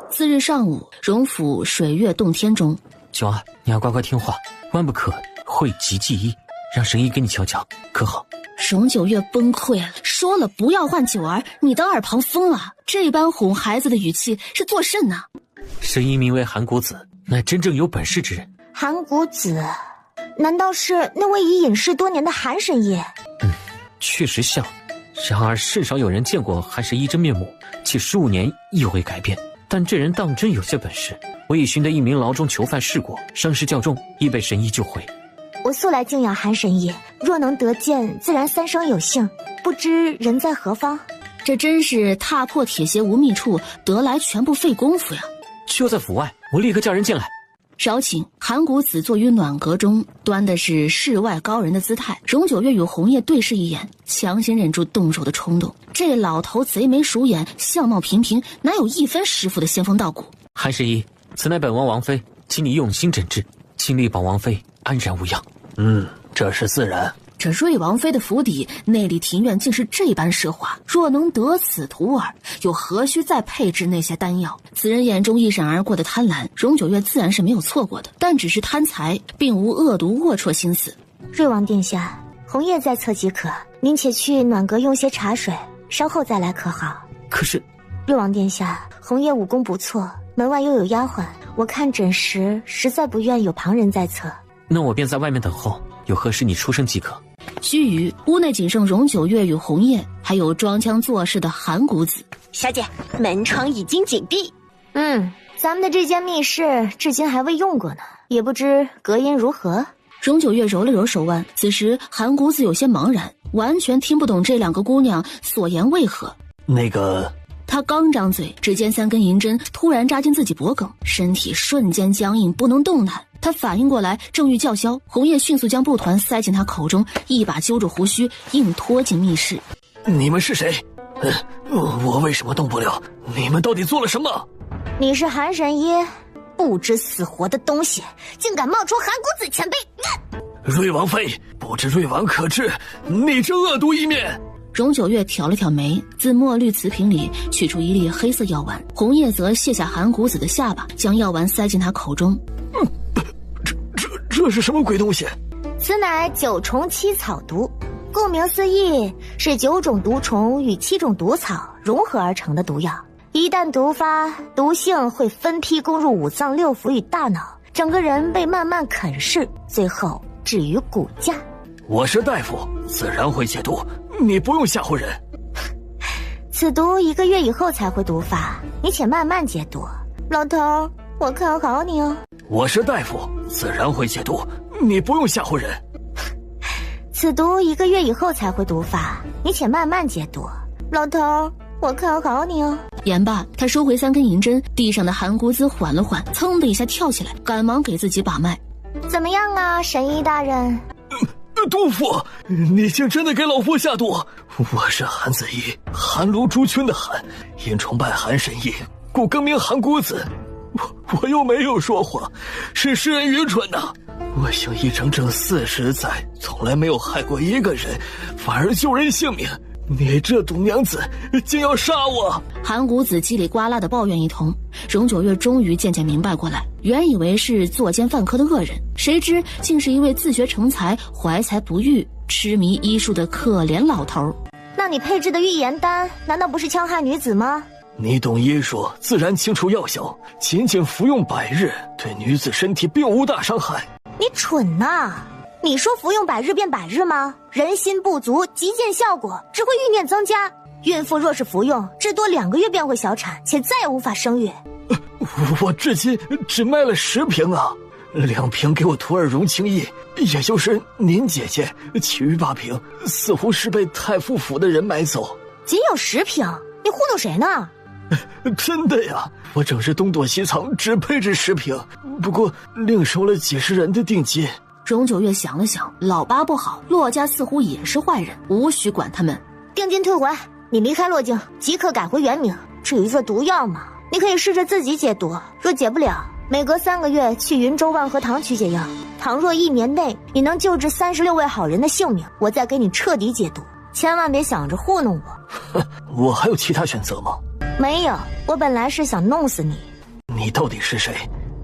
次日上午，荣府水月洞天中，九儿，你要乖乖听话，万不可讳疾忌医，让神医给你瞧瞧，可好？荣九月崩溃了，说了不要唤九儿，你当耳旁风了？这般哄孩子的语气是作甚呢？神医名为韩谷子，乃真正有本事之人。韩谷子，难道是那位已隐世多年的韩神医？确实像，然而甚少有人见过韩神医真面目，且15年亦未改变。但这人当真有些本事，我已寻得一名牢中囚犯试过，伤势较重，亦被神医救回。我素来敬仰韩神医，若能得见，自然三生有幸。不知人在何方？这真是踏破铁鞋无觅处，得来全不费功夫呀！就在府外，我立刻叫人进来。少顷，韩谷子坐于暖阁中，端的是世外高人的姿态。荣九月与红叶对视一眼，强行忍住动手的冲动。这老头贼眉鼠眼，相貌平平，哪有一分师傅的仙风道骨？韩神医，此乃本王王妃，请你用心诊治，尽力保王妃安然无恙。这是自然。这瑞王妃的府邸内里庭院竟是这般奢华，若能得此徒儿，又何须再配置那些丹药？此人眼中一闪而过的贪婪，荣九月自然是没有错过的，但只是贪财，并无恶毒龌龊心思。瑞王殿下，红叶在侧即可，您且去暖阁用些茶水，稍后再来可好？可是，瑞王殿下，红叶武功不错，门外又有丫鬟，我看诊时实在不愿有旁人在侧。那我便在外面等候，有何事你出声即可。须臾，屋内仅剩荣九月与红叶，还有装腔作势的韩谷子。小姐，门窗已经紧闭。咱们的这间密室至今还未用过呢，也不知隔音如何。荣九月揉了揉手腕，此时韩谷子有些茫然，完全听不懂这两个姑娘所言为何。他刚张嘴，只见3根银针突然扎进自己脖颈，身体瞬间僵硬，不能动弹。他反应过来，正欲叫嚣，红叶迅速将布团塞进他口中，一把揪住胡须，硬拖进密室。你们是谁？我为什么动不了？你们到底做了什么？你是韩神医？不知死活的东西，竟敢冒充韩谷子前辈！瑞王妃，不知瑞王可知，你这恶毒一面。荣九月挑了挑眉，自墨绿瓷瓶里取出一粒黑色药丸，红叶则卸下韩谷子的下巴，将药丸塞进他口中。这是什么鬼东西？此乃9虫7草毒，顾名思义，是9种毒虫与7种毒草融合而成的毒药。一旦毒发，毒性会分批攻入5脏6腑与大脑，整个人被慢慢啃噬，最后至于骨架。我是大夫，自然会解毒，你不用吓唬人。此毒1个月以后才会毒发，你且慢慢解毒。老头，我看好你哦。我是大夫，自然会解毒，你不用吓唬人。此毒1个月以后才会毒发，你且慢慢解毒。老头，我看好你哦。言罢，他收回3根银针，地上的韩谷子缓了缓，噌的一下跳起来，赶忙给自己把脉。怎么样啊，神医大人？杜甫，你竟真的给老夫下毒！我是韩子义，韩卢诸君的韩，因崇拜韩神医，故更名韩谷子。我又没有说谎，是世人愚蠢呐！我行医整整40载，从来没有害过一个人，反而救人性命。你这毒娘子竟要杀我！韩谷子叽里呱啦的抱怨一通，荣九月终于渐渐明白过来，原以为是作奸犯科的恶人，谁知竟是一位自学成才、怀才不遇、痴迷医术的可怜老头。那你配置的预言丹，难道不是戕害女子吗？你懂医术，自然清楚药效，仅仅服用100日，对女子身体并无大伤害。你蠢呐！你说服用100日变100日吗？人心不足，即见效果，只会欲念增加。孕妇若是服用，至多2个月便会小产，且再也无法生育。我至今只卖了10瓶啊，2瓶给我徒儿荣清义，也就是您姐姐，其余8瓶似乎是被太傅府的人买走。仅有10瓶，你糊弄谁呢？真的呀，我整日东躲西藏，只配置10瓶，不过另收了几十人的定金。荣九月想了想，老八不好，骆家似乎也是坏人，无需管他们。定金退回，你离开洛京，即刻改回原名。至于这毒药嘛，你可以试着自己解毒，若解不了，每隔3个月去云州万和堂取解药。倘若1年内你能救治36位好人的性命，我再给你彻底解毒。千万别想着糊弄我。我还有其他选择吗？没有，我本来是想弄死你。你到底是谁？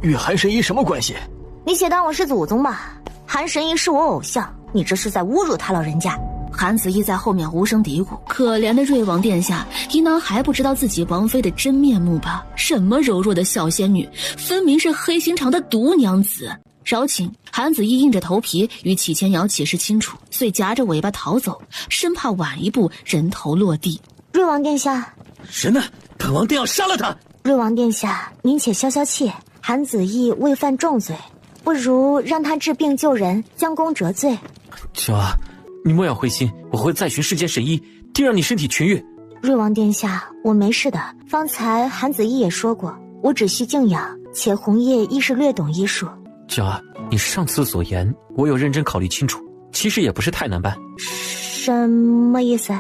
与韩神医什么关系？你且当我是祖宗吧。韩神医是我偶像，你这是在侮辱他老人家。韩子义在后面无声嘀咕：“可怜的瑞王殿下，宜囊还不知道自己王妃的真面目吧？什么柔弱的小仙女，分明是黑心肠的毒娘子。”饶请韩子义硬着头皮与启千瑶解释清楚，遂夹着尾巴逃走，生怕晚一步人头落地。瑞王殿下，人呢？本王定要杀了他！瑞王殿下，您且消消气，韩子义未犯重罪，不如让他治病救人，将功折罪。九儿，你莫要灰心，我会再寻世间神医，定让你身体痊愈。瑞王殿下，我没事的。方才韩子义也说过，我只需静养，且红叶亦是略懂医术。九儿，你上次所言，我有认真考虑清楚，其实也不是太难办。什么意思？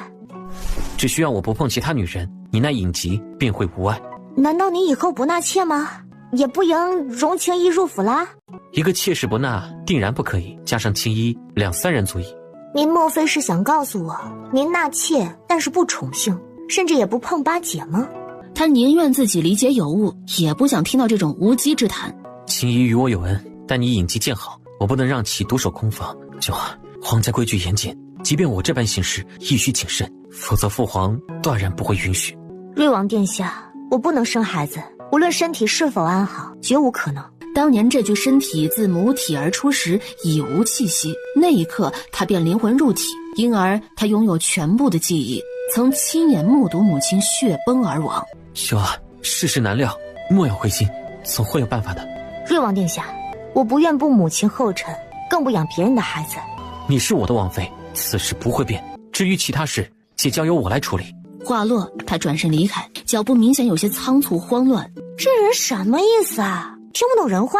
只需要我不碰其他女人，你那影疾便会无碍。难道你以后不纳妾吗？也不迎荣情医入府啦？一个妾室不纳，定然不可以，加上青衣，2、3人足矣。您莫非是想告诉我，您纳妾，但是不宠幸，甚至也不碰八姐吗？他宁愿自己理解有误，也不想听到这种无稽之谈。青衣与我有恩，但你隐疾渐好，我不能让其独守空房。九儿，皇家规矩严谨，即便我这般行事，亦需谨慎，否则父皇断然不会允许。瑞王殿下，我不能生孩子，无论身体是否安好，绝无可能。当年这具身体自母体而出时已无气息，那一刻他便灵魂入体，因而他拥有全部的记忆，曾亲眼目睹母亲血崩而亡。九儿，世事难料，莫要灰心，总会有办法的。瑞王殿下，我不愿步母亲后尘，更不养别人的孩子。你是我的王妃，此事不会变，至于其他事，且交由我来处理。话落，他转身离开，脚步明显有些仓促慌乱。这人什么意思啊？听不懂人话。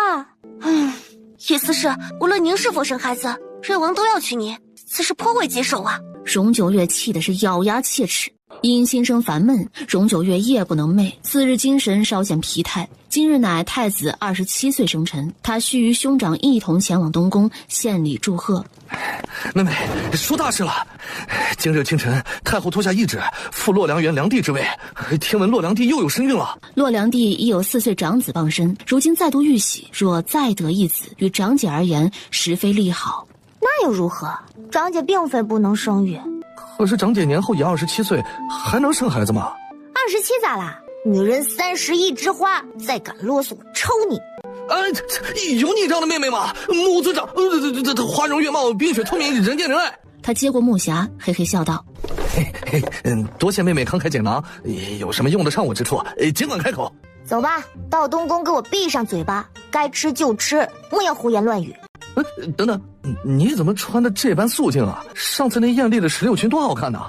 意思是无论您是否生孩子，瑞王都要娶您，此事颇为棘手啊。荣九月气的是咬牙切齿，因心生烦闷，荣九月夜不能寐，次日精神稍显疲态。今日乃太子27岁生辰，他须与兄长一同前往东宫献礼祝贺。妹妹，出大事了！今日清晨，太后托下懿旨，复洛良园良帝之位。听闻洛良帝又有身孕了。洛良帝已有4岁长子傍身，如今再度遇喜，若再得一子，与长姐而言，实非利好。那又如何？长姐并非不能生育。可是长姐年后也27岁，还能生孩子吗？27咋啦？女人30一枝花，再敢啰嗦，抽你！有你这样的妹妹吗？穆族长，花容月貌，冰雪聪明，人见人爱。他接过木匣，嘿嘿笑道：“多谢妹妹慷慨解囊，有什么用得上我之处，尽管开口。走吧，到东宫给我闭上嘴巴，该吃就吃，莫要胡言乱语。”等等，你怎么穿的这般素净啊？上次那艳丽的16裙多好看呢！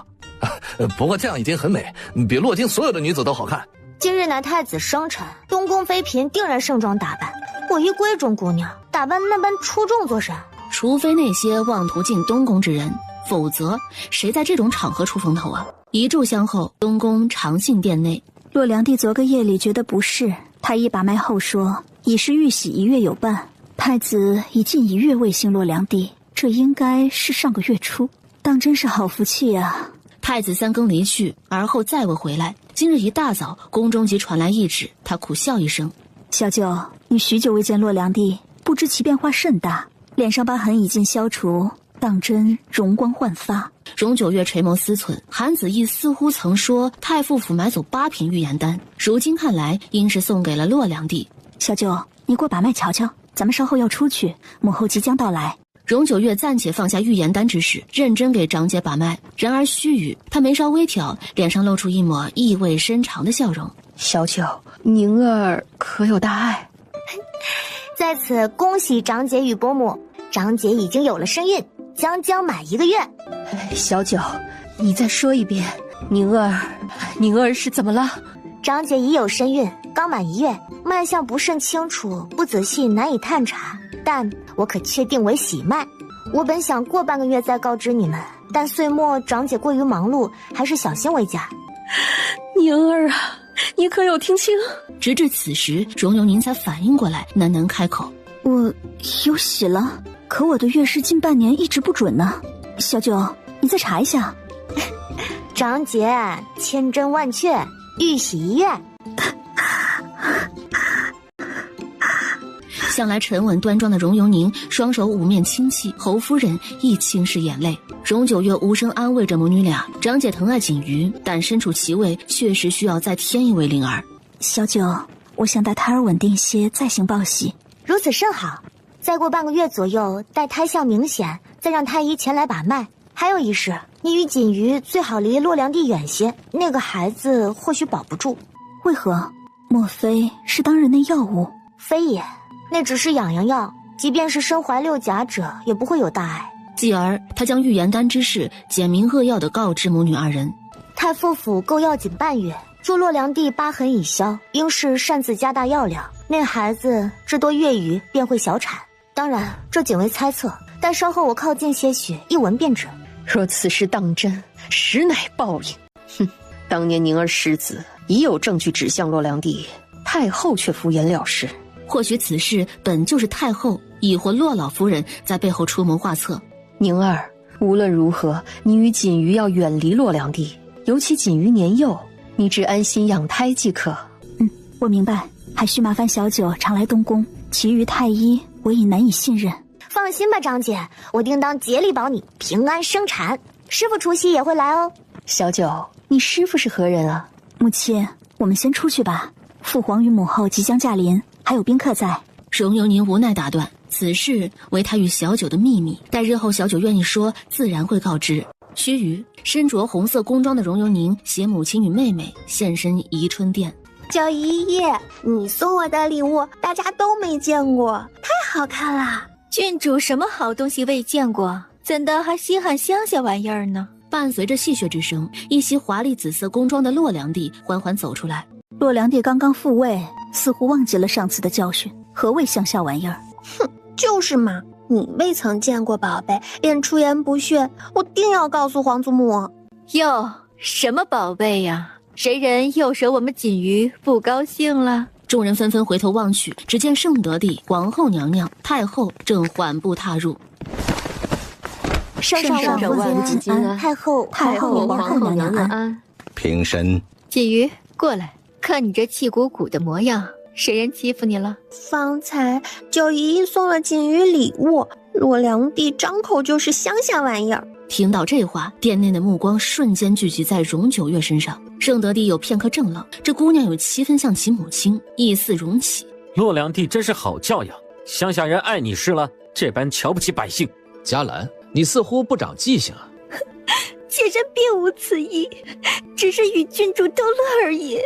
不过这样已经很美，比洛京所有的女子都好看。今日乃太子生辰，东宫妃嫔定然盛装打扮。我一闺中姑娘，打扮那般出众做甚？除非那些妄图进东宫之人，否则谁在这种场合出风头啊？一炷香后，东宫长信殿内，洛良帝昨个夜里觉得不适，太医把脉后说已是预喜1月有半。太子已近1月未幸洛良帝，这应该是上个月初，当真是好福气啊！太子3更离去，而后再未回来。今日一大早，宫中即传来懿旨，他苦笑一声：“小九，你许久未见洛良帝，不知其变化甚大，脸上疤痕已尽消除，当真容光焕发。”荣九月垂眸思忖，韩子义似乎曾说太傅府买走8瓶玉颜丹，如今看来应是送给了洛良帝。小九，你给我把脉瞧瞧，咱们稍后要出去，母后即将到来。荣九月暂且放下玉颜丹之事，认真给长姐把脉。然而须臾，她眉梢微挑，脸上露出一抹意味深长的笑容。小九，宁儿可有大碍？在此恭喜长姐与伯母，长姐已经有了身孕，将满1个月。小九，你再说一遍，宁儿是怎么了？长姐已有身孕，刚满1月，脉象不甚清楚，不仔细难以探查，但我可确定为喜脉。我本想过半个月再告知你们，但岁末长姐过于忙碌，还是小心为佳。宁儿啊，你可有听清？直至此时，荣由宁才反应过来，喃喃开口：“我有喜了，可我的月事近半年一直不准呢。小九，你再查一下。”长姐千真万确，玉玺一跃。向来沉稳端庄的荣由宁双手捂面轻泣，侯夫人亦轻拭眼泪。荣九月无声安慰着母女俩。长姐疼爱锦瑜，但身处其位，确实需要再添一位灵儿。小九，我想待胎儿稳定些再行报喜。如此甚好，再过半个月左右，待胎象明显，再让太医前来把脉。还有一事，你与锦瑜最好离洛良地远些，那个孩子或许保不住。为何？莫非是当人的药物？非也，那只是养药，即便是身怀6甲者，也不会有大碍。继而，他将预言丹之事简明扼要地告知母女二人。太傅府购药仅半月，若洛良地疤痕已消，应是擅自加大药量，那孩子至多月余便会小产。当然，这仅为猜测，待稍后我靠近些许，一闻便知。若此事当真，实乃报应。哼，当年宁儿失子，已有证据指向洛良地，太后却敷衍了事。或许此事本就是太后亦或洛老夫人在背后出谋划策。宁儿，无论如何，你与锦瑜要远离洛良地，尤其锦瑜年幼，你只安心养胎即可。我明白，还需麻烦小九常来东宫，其余太医我已难以信任。放心吧，张姐，我定当竭力保你平安生产。师傅除夕也会来哦。小九，你师傅是何人啊？母亲，我们先出去吧。父皇与母后即将驾临，还有宾客在。荣由宁无奈打断，此事为他与小九的秘密，待日后小九愿意说，自然会告知。须臾，身着红色宫装的荣由宁携母亲与妹妹现身宜春殿。九姨姨，你送我的礼物大家都没见过，太好看了。郡主什么好东西未见过，怎的还稀罕乡下玩意儿呢？伴随着戏谑之声，一袭华丽紫色宫装的洛良帝缓缓走出来。洛良帝刚刚复位，似乎忘记了上次的教训。何谓乡下玩意儿？哼，就是嘛！你未曾见过宝贝，便出言不逊，我定要告诉皇祖母。哟，什么宝贝呀？谁人又惹我们锦瑜不高兴了？众人纷纷回头望去，只见圣德帝、皇后娘娘、太后正缓步踏入。圣上万福金安，太后、皇后娘娘安。平身。锦瑜，过来，看你这气鼓鼓的模样，谁人欺负你了？方才九姨姨送了锦瑜礼物，洛良帝张口就是乡下玩意儿。听到这话，殿内的目光瞬间聚集在荣九月身上。圣德帝有片刻怔愣，这姑娘有7分像其母亲，意似荣启。洛良帝真是好教养，乡下人爱你是了，这般瞧不起百姓。嘉兰，你似乎不长记性啊。妾身并无此意，只是与郡主逗乐而已。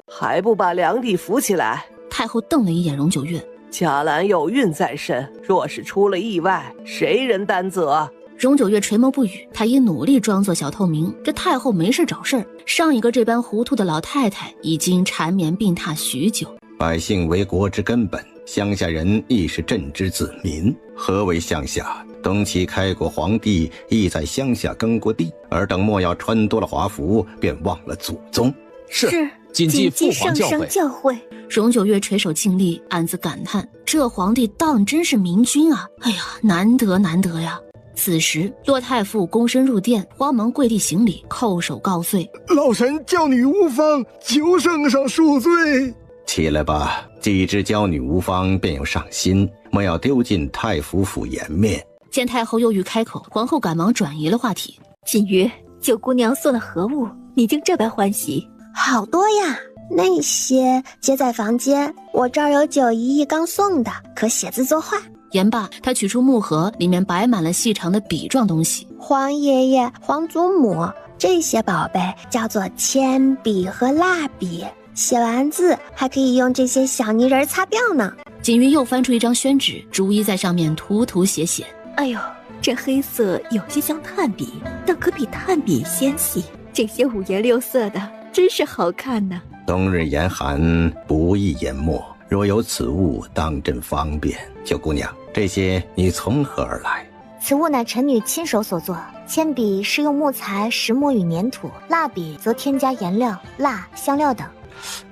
还不把良帝扶起来？太后瞪了一眼荣九月。嘉兰有孕在身，若是出了意外，谁人担责？荣九月垂眸不语，他也努力装作小透明。这太后没事找事儿，上一个这般糊涂的老太太已经缠绵病榻许久。百姓为国之根本，乡下人亦是朕之子民。何为乡下？东齐开国皇帝亦在乡下耕过地，尔等莫要穿多了华服，便忘了祖宗。是，谨记父皇教诲。荣九月垂手尽力，暗自感叹：这皇帝当真是明君啊！哎呀，难得难得呀！此时，洛太傅躬身入殿，慌忙跪地行礼，叩首告罪：老臣教女无方，求圣上恕罪。起来吧，既知教女无方，便有上心，莫要丢尽太傅府颜面。见太后又欲开口，皇后赶忙转移了话题：锦瑜，九姑娘送了何物，你竟这般欢喜？好多呀，那些接在房间，我这儿有九姨姨刚送的，可写字作画。言罢，他取出木盒，里面摆满了细长的笔状东西。皇爷爷、皇祖母，这些宝贝叫做铅笔和蜡笔，写完字还可以用这些小泥人擦掉呢。锦瑜又翻出一张宣纸，逐一在上面涂涂写写。哎呦，这黑色有些像炭笔，但可比炭笔纤细。这些五颜六色的，真是好看呢。冬日严寒，不易研墨。若有此物，当朕方便。九姑娘，这些你从何而来？此物乃臣女亲手所作。铅笔是用木材、石墨与粘土，蜡笔则添加颜料、蜡、香料等。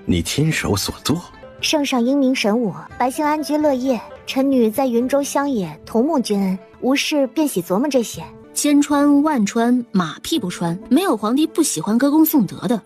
你亲手所作？圣上英明神武，百姓安居乐业。臣女在云州乡野同沐君恩，无事便喜琢磨这些。千穿万穿，马屁不穿，没有皇帝不喜欢歌功颂德的。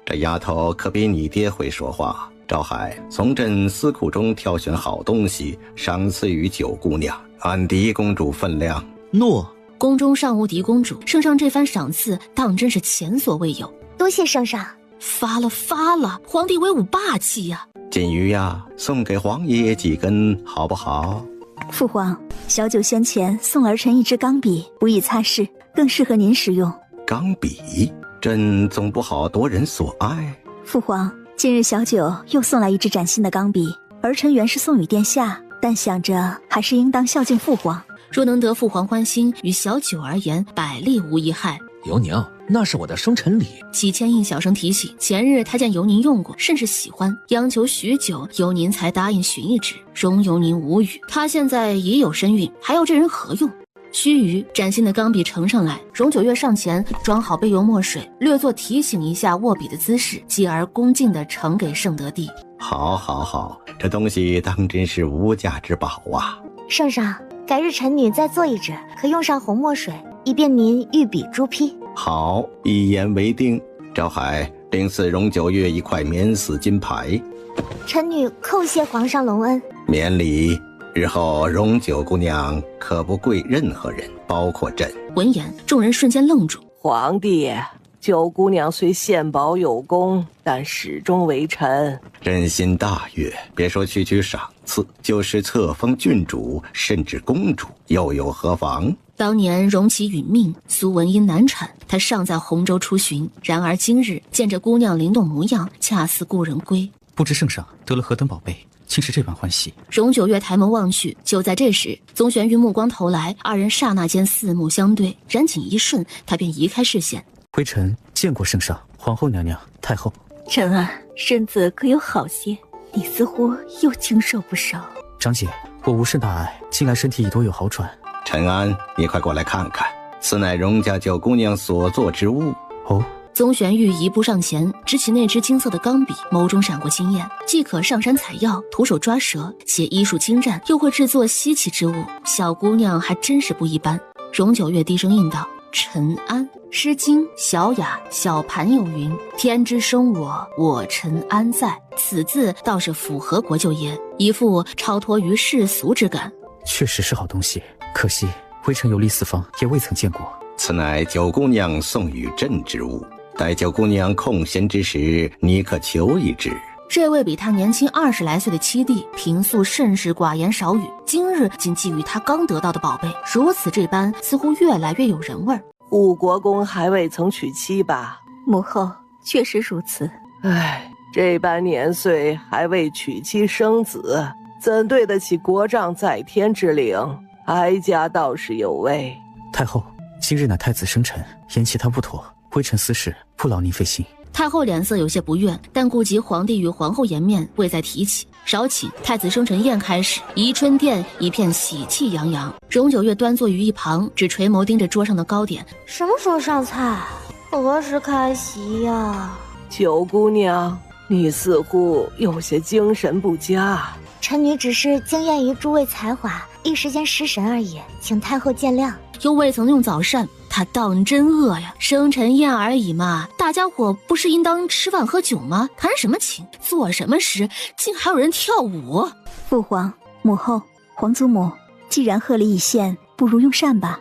这丫头可比你爹会说话。赵海，从朕司库中挑选好东西，赏赐于九姑娘，按嫡公主分量。诺。宫中尚无嫡公主，圣上这番赏赐当真是前所未有。多谢圣上。发了，皇帝威武霸气呀！锦瑜呀，送给皇爷几根好不好？父皇，小九先前送儿臣一支钢笔，不宜擦拭，更适合您使用。钢笔，朕总不好夺人所爱。父皇，近日小九又送来一支崭新的钢笔，儿臣原是送与殿下，但想着还是应当孝敬父皇。若能得父皇欢心，于小九而言，百利无一害。尤宁，那是我的生辰礼。启谦应小声提醒，前日他见尤宁用过，甚是喜欢，央求许久，尤宁才答应寻一支。容尤宁无语，他现在已有身孕，还要这人何用？须臾，崭新的钢笔呈上来，容九月上前装好杯油墨水，略作提醒一下握笔的姿势，继而恭敬地呈给圣德帝。好，这东西当真是无价之宝啊！圣上，改日臣女再做一支，可用上红墨水，以便您御笔朱批。好，一言为定。赵海，另赐容九月一块免死金牌。臣女叩谢皇上隆恩。免礼。日后容九姑娘可不跪任何人，包括朕。闻言，众人瞬间愣住。皇帝，九姑娘虽献宝有功，但始终为臣。朕心大悦，别说区区赏赐，就是册封郡主，甚至公主，又有何妨？当年容其殒命，苏文因难产，他尚在洪州出巡。然而今日见这姑娘灵动模样，恰似故人归。不知圣上得了何等宝贝，竟是这般欢喜。容九月抬眸望去，就在这时，宗玄玉目光投来，二人刹那间四目相对，然仅一瞬，他便移开视线。微臣见过圣上、皇后娘娘、太后。臣儿身子可有好些？你似乎又精瘦不少。长姐，我无甚大碍，近来身体已多有好转。陈安，你快过来看看，此乃容家九姑娘所作之物。哦。宗玄玉移步上前，执起那支金色的钢笔，眸中闪过惊艳。既可上山采药，徒手抓蛇，且医术精湛，又会制作稀奇之物，小姑娘还真是不一般。容九月低声应道：“陈安。”《诗经·小雅·小盘》有云：“天之生我，我陈安在。”此字倒是符合国舅爷，一副超脱于世俗之感。确实是好东西，可惜微臣游历四方，也未曾见过。此乃九姑娘送与朕之物。待九姑娘空闲之时，你可求一支。这位比他年轻20来岁的七弟，平素甚是寡言少语，今日竟觊觎他刚得到的宝贝，如此这般，似乎越来越有人味儿。武国公还未曾娶妻吧？母后确实如此。唉，这般年岁还未娶妻生子，怎对得起国丈在天之灵？哀家倒是有味。太后，今日乃太子生辰，言其他不妥，微臣私事不劳您费心。太后脸色有些不悦，但顾及皇帝与皇后颜面，未再提起。稍起，太子生辰宴开始，宜春殿一片喜气洋洋。容九月端坐于一旁，只垂眸盯着桌上的糕点。什么时候上菜？何时开席呀？九姑娘，你似乎有些精神不佳。臣女只是惊艳于诸位才华，一时间失神而已，请太后见谅。又未曾用早膳，他当真饿呀！生辰宴而已嘛，大家伙不是应当吃饭喝酒吗？弹什么琴，做什么诗，竟还有人跳舞！父皇、母后、皇祖母，既然贺礼已献，不如用膳吧。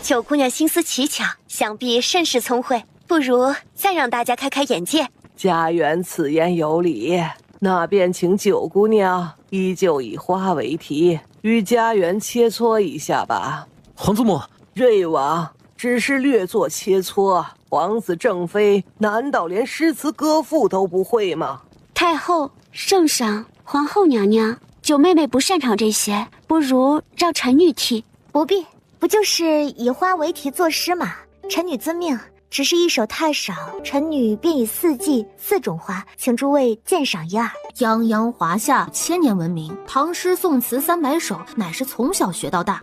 九姑娘心思奇巧，想必甚是聪慧，不如再让大家开开眼界。家园此言有理，那便请九姑娘依旧以花为题，与家园切磋一下吧。皇祖母，瑞王只是略作切磋，皇子正妃难道连诗词歌赋都不会吗？太后、圣上、皇后娘娘，九妹妹不擅长这些，不如让臣女替。不必，不就是以花为题作诗吗？臣女遵命。只是一首太少，臣女便以4季4种花，请诸位鉴赏一二。泱泱华夏千年文明，唐诗宋词300首，乃是从小学到大。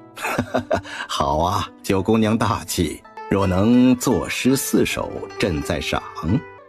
好啊，九姑娘大气，若能作诗4首，朕再赏。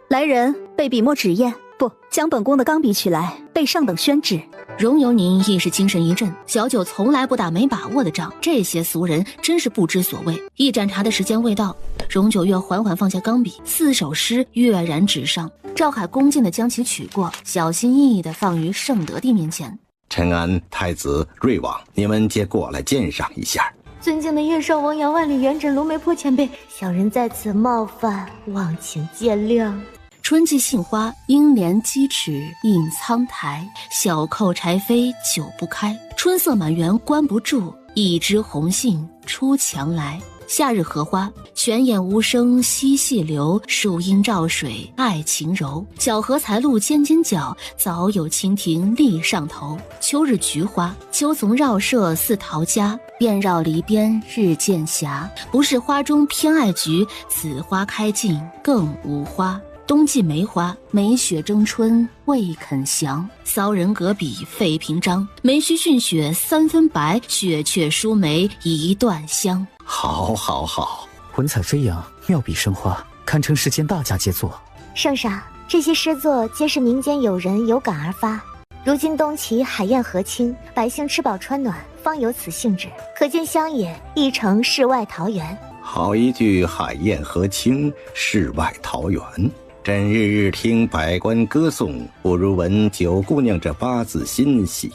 来人，备笔墨纸砚，不，将本宫的钢笔取来，备上等宣旨。荣由宁亦是精神一振，小九从来不打没把握的仗，这些俗人真是不知所谓。一盏茶的时间未到，荣九月缓缓放下钢笔，4首诗跃然纸上。赵海恭敬地将其取过，小心翼翼地放于圣德帝面前。臣安太子瑞王，你们皆过来鉴赏一下。尊敬的叶少王杨万里元稹卢梅坡前辈，小人在此冒犯，望请见谅。春季杏花，英莲鸡翅映苍苔。小扣柴扉久不开，春色满园关不住。一枝红杏出墙来。夏日荷花，泉眼无声惜细流，树阴照水爱晴柔。小荷才露尖尖角，早有蜻蜓立上头。秋日菊花，秋丛绕舍似陶家，遍绕篱边日渐斜。不是花中偏爱菊，此花开尽更无花。冬季梅花，梅雪争春未肯降。骚人阁笔费评章，梅须逊雪3分白，雪却输梅一段香。好，好，好，文采飞扬，妙笔生花，堪称世间大家杰作。圣上，这些诗作皆是民间友人有感而发。如今冬期海晏河清，百姓吃饱穿暖，方有此兴致，可见乡野亦成世外桃源。好一句海晏河清，世外桃源。朕日日听百官歌颂，不如闻九姑娘这8字欣喜。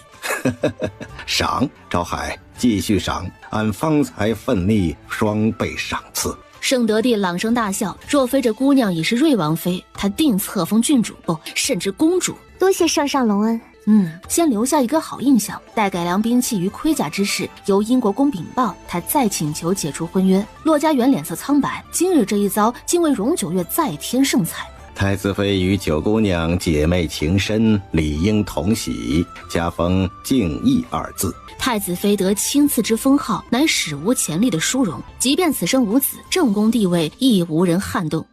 赏，赵海继续赏，按方才奋力双倍赏赐。圣德帝朗声大笑，若非这姑娘已是瑞王妃，他定册封郡主，甚至公主。多谢圣上隆恩。先留下一个好印象，待改良兵器于盔甲之事由英国公禀报，他再请求解除婚约。骆家元脸色苍白，今日这一遭竟为荣九月再添盛彩。太子妃与九姑娘姐妹情深，理应同喜，加封敬意2字。太子妃得亲赐之封号，乃史无前例的殊荣，即便此生无子，正宫地位亦无人撼动。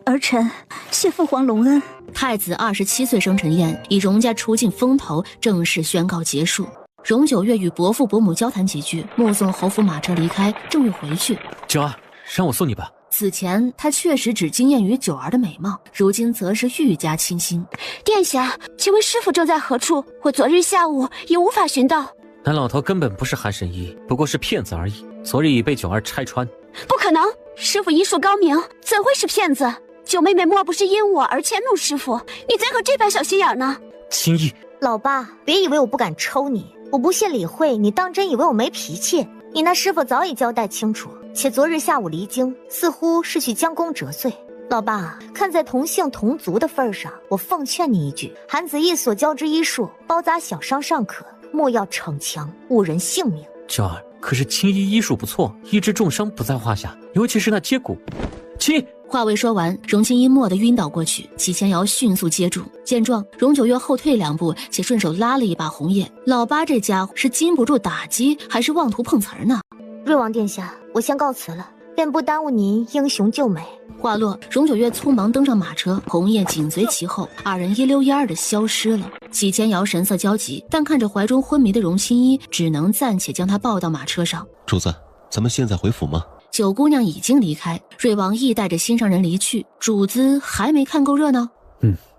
儿臣谢父皇隆恩。太子27岁生辰宴以荣家出尽风头正式宣告结束。荣九月与伯父伯母交谈几句，目送侯府马车离开，正欲回去。九儿，让我送你吧。此前他确实只惊艳于九儿的美貌，如今则是愈加倾心。殿下，请问师傅正在何处？我昨日下午也无法寻到。那老头根本不是韩神医，不过是骗子而已。昨日已被九儿拆穿。不可能，师傅医术高明，怎会是骗子？九妹妹莫不是因我而迁怒师傅？你怎可这般小心眼呢？青衣，老爸，别以为我不敢抽你，我不屑理会你，当真以为我没脾气？你那师傅早已交代清楚，且昨日下午离京，似乎是去将功折罪。老爸，看在同姓同族的份上，我奉劝你一句：韩子义所教之医术，包扎小伤尚可，莫要逞强，误人性命。九儿，可是青衣医术不错，医治重伤不在话下，尤其是那接骨。青话未说完，荣青衣蓦地晕倒过去，齐千瑶迅速接住。见状，荣九月后退2步，且顺手拉了一把红叶。老八这家伙是禁不住打击，还是妄图碰瓷儿呢？瑞王殿下，我先告辞了，便不耽误您英雄救美。话落，荣九月匆忙登上马车，红叶紧随其后，二人一溜烟儿的消失了。齐千瑶神色焦急，但看着怀中昏迷的荣青衣，只能暂且将他抱到马车上。主子，咱们现在回府吗？九姑娘已经离开，瑞王亦带着心上人离去，主子还没看够热闹。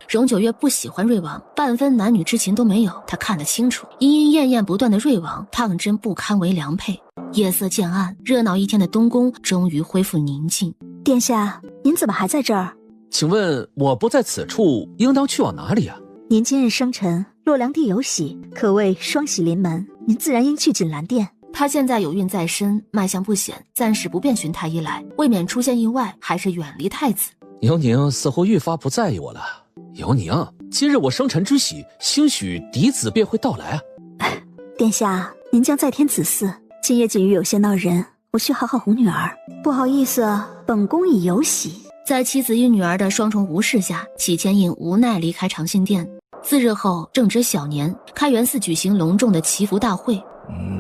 荣九月不喜欢瑞王，半分男女之情都没有，他看得清楚。莺莺燕燕不断的瑞王，当真不堪为良配。夜色渐暗，热闹一天的东宫终于恢复宁静。殿下，您怎么还在这儿？请问我不在此处，应当去往哪里啊？您今日生辰，洛良帝有喜，可谓双喜临门，您自然应去锦兰殿。他现在有孕在身，脉象不显，暂时不便寻太医来，未免出现意外，还是远离太子。尤宁似乎愈发不在意我了。尤宁，今日我生辰之喜，兴许嫡子便会到来啊。殿下，您将再添子嗣，今夜锦衣有些闹人，我去好好哄女儿。不好意思，本宫已有喜。在妻子与女儿的双重无视下，齐千影无奈离开长信殿。4日后，正值小年，开元寺举行隆重的祈福大会。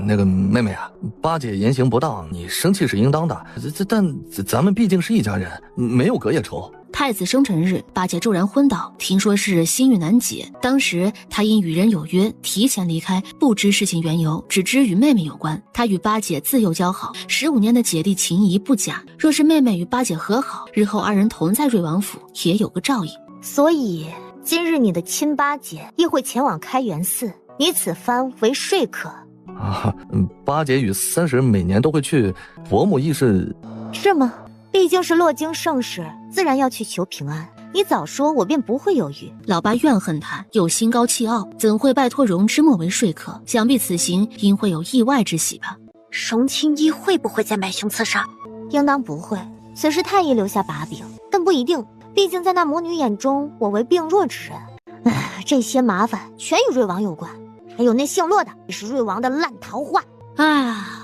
那个妹妹啊，八姐言行不当，你生气是应当的。但咱们毕竟是一家人，没有隔夜仇。太子生辰日，八姐骤然昏倒，听说是心郁难解。当时她因与人有约，提前离开，不知事情缘由，只知与妹妹有关。她与八姐自幼交好，15年的姐弟情谊不假。若是妹妹与八姐和好，日后二人同在瑞王府，也有个照应。所以今日你的亲八姐亦会前往开元寺，你此番为说客。八姐与三婶每年都会去，伯母亦是。是吗？毕竟是落京盛世，自然要去求平安。你早说，我便不会犹豫。老八怨恨他，又心高气傲，怎会拜托荣之墨为说客？想必此行应会有意外之喜吧？荣青衣会不会再买凶刺杀？应当不会，虽是太医留下把柄，但不一定。毕竟在那魔女眼中，我为病弱之人。这些麻烦全与瑞王有关，还有那姓骆的，也是瑞王的烂桃花。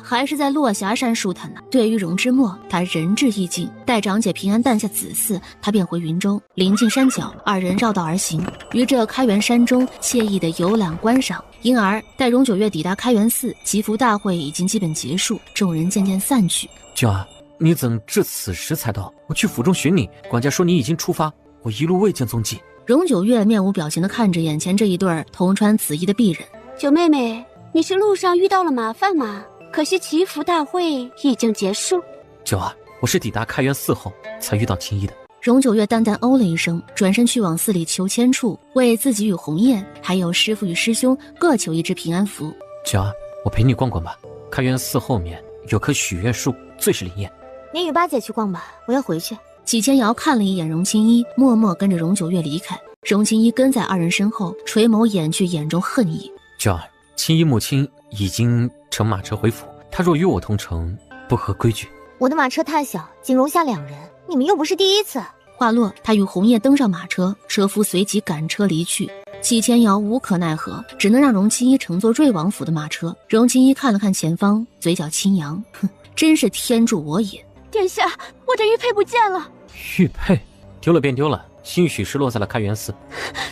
还是在落霞山舒坦呢。对于荣之墨，他仁至义尽。待长姐平安诞下子嗣，他便回云州。临近山脚，二人绕道而行，于这开元山中惬意的游览观赏。因而待荣九月抵达开元寺，祈福大会已经基本结束，众人渐渐散去。舅儿，你怎至此时才到？我去府中寻你，管家说你已经出发，我一路未见踪迹。荣九月面无表情地看着眼前这一对同穿紫衣的璧人。九妹妹，你是路上遇到了麻烦吗？可惜祈福大会已经结束。九儿，我是抵达开元寺后才遇到青衣的。荣九月淡淡哦了一声，转身去往寺里求签处，为自己与鸿雁还有师父与师兄各求一只平安符。九儿，我陪你逛逛吧。开元寺后面有棵许愿树，最是灵验。你与八姐去逛吧，我要回去。启千瑶看了一眼荣青衣，默默跟着荣九月离开。荣青衣跟在二人身后，垂眸掩去眼中恨意。九儿，青衣母亲已经乘马车回府，她若与我同乘，不合规矩。我的马车太小，仅容下2人，你们又不是第一次。话落，他与红叶登上马车，车夫随即赶车离去。启千瑶无可奈何，只能让荣青衣乘坐瑞王府的马车。荣青衣看了看前方，嘴角轻扬，哼，真是天助我也。殿下，我的玉佩不见了。玉佩丢了便丢了，兴许是落在了开元寺。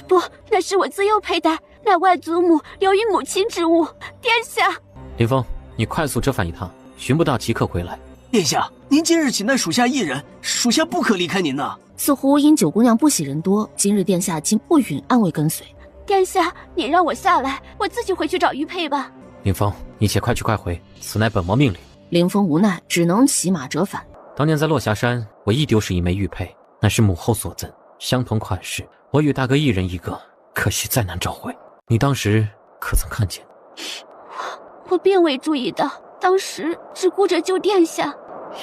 不，那是我自幼佩戴，乃外祖母留于母亲之物。殿下，林峰，你快速折返一趟，寻不到即刻回来。殿下，您今日仅带属下1人，属下不可离开您呐。似乎因九姑娘不喜人多，今日殿下竟不允暗卫跟随。殿下，你让我下来，我自己回去找玉佩吧。林峰，你且快去快回，此乃本王命令。林峰无奈，只能骑马折返。当年在落霞山，我亦丢失一枚玉佩，乃是母后所赠，相同款式，我与大哥1人1个，可惜再难找回。你当时可曾看见？我并未注意到，当时只顾着救殿下。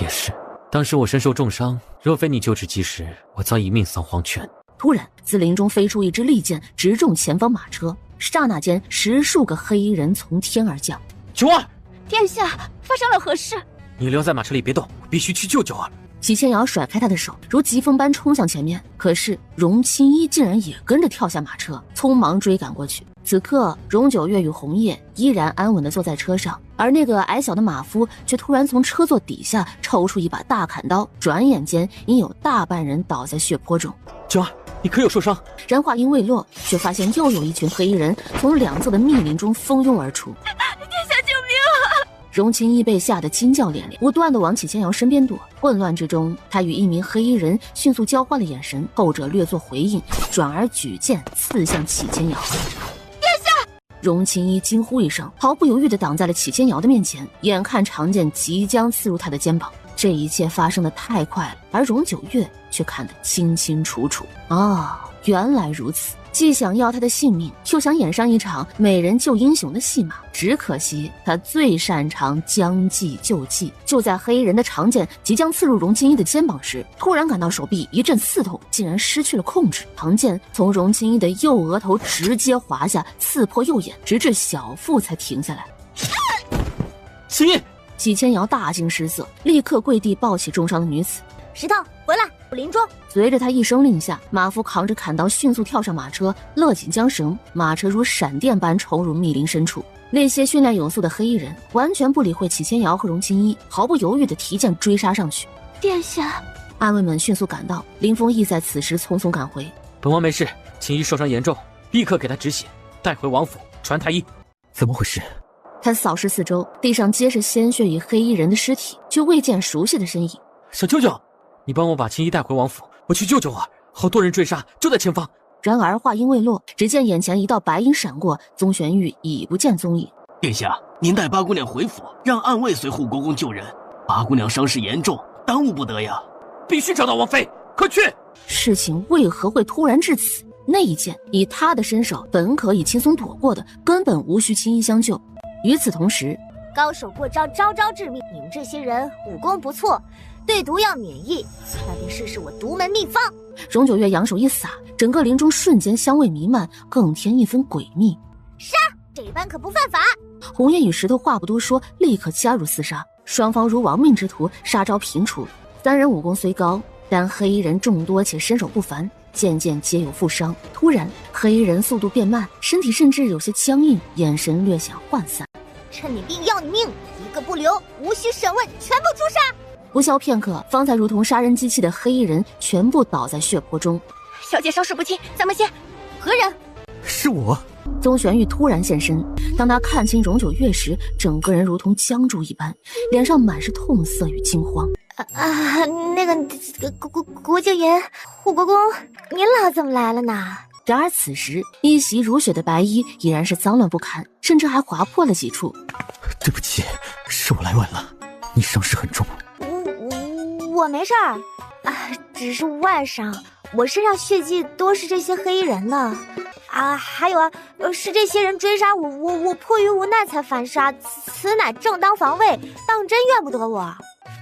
也是，当时我身受重伤，若非你救治及时，我早已命丧黄泉。突然，自林中飞出一支利箭，直中前方马车。刹那间，10数个黑衣人从天而降。九儿，殿下，发生了何事？你留在马车里别动，我必须去救九儿。齐千瑶甩开他的手，如疾风般冲向前面。可是荣青衣竟然也跟着跳下马车，匆忙追赶过去。此刻，荣九月与红叶依然安稳地坐在车上，而那个矮小的马夫却突然从车座底下抽出一把大砍刀，转眼间已有大半人倒在血泊中。九儿，你可有受伤？然话音未落，却发现又有一群黑衣人从两侧的密林中蜂拥而出。殿下救命啊！荣青衣被吓得惊叫连连，不断地往启千瑶身边躲。混乱之中，他与一名黑衣人迅速交换了眼神，后者略作回应，转而举剑刺向启千瑶。殿下！荣青衣惊呼一声，毫不犹豫地挡在了启千瑶的面前，眼看长剑即将刺入他的肩膀。这一切发生的太快了，而荣九月却看得清清楚楚。原来如此，既想要他的性命，又想演上一场美人救英雄的戏码。只可惜他最擅长将计就计。就在黑衣人的长剑即将刺入荣青衣的肩膀时，突然感到手臂一阵刺痛，竟然失去了控制。长剑从荣青衣的右额头直接划下，刺破右眼，直至小腹才停下来。青衣！启千瑶大惊失色，立刻跪地抱起重伤的女子。石头，回来，我临终。随着他一声令下，马夫扛着砍刀迅速跳上马车，勒紧缰绳，马车如闪电般冲入密林深处。那些训练有素的黑衣人完全不理会启千瑶和荣青衣，毫不犹豫地提剑追杀上去。殿下，暗卫们迅速赶到，林峰亦在此时匆匆赶回。本王没事，青衣受伤严重，立刻给他止血，带回王府传太医。怎么回事？他扫视四周，地上皆是鲜血与黑衣人的尸体，却未见熟悉的身影。小舅舅，你帮我把青衣带回王府，我去救救我，好多人追杀，就在前方。然而话音未落，只见眼前一道白影闪过，宗玄玉已不见踪影。殿下，您带八姑娘回府，让暗卫随护国公救人。八姑娘伤势严重，耽误不得呀！必须找到王妃，快去！事情为何会突然至此？那一剑以他的身手本可以轻松躲过的，根本无需轻易相救。与此同时，高手过招，招招致命。你们这些人武功不错，对毒药免疫，那便试试我独门秘方。荣九月扬手一撒，整个林中瞬间香味弥漫，更添一分诡秘。杀！这般可不犯法。红叶与石头话不多说，立刻加入厮杀，双方如亡命之徒，杀招频出。三人武功虽高，但黑衣人众多且身手不凡，渐渐皆有负伤。突然，黑衣人速度变慢，身体甚至有些僵硬，眼神略显涣散。趁你病要你命，一个不留，无需审问，全部诛杀！不消片刻，方才如同杀人机器的黑衣人全部倒在血泊中。小姐稍事不轻，咱们先。何人？是我。宗玄玉突然现身，当他看清荣九月时，整个人如同僵住一般，脸上满是痛色与惊慌。那个国舅爷，护国公，您老怎么来了呢？然而此时，一袭如雪的白衣已然是脏乱不堪，甚至还划破了几处。对不起，是我来晚了，你伤势很重。我没事儿，只是外伤，我身上血迹多是这些黑衣人的。还有是这些人追杀我迫于无奈才反杀，此乃正当防卫，当真怨不得我。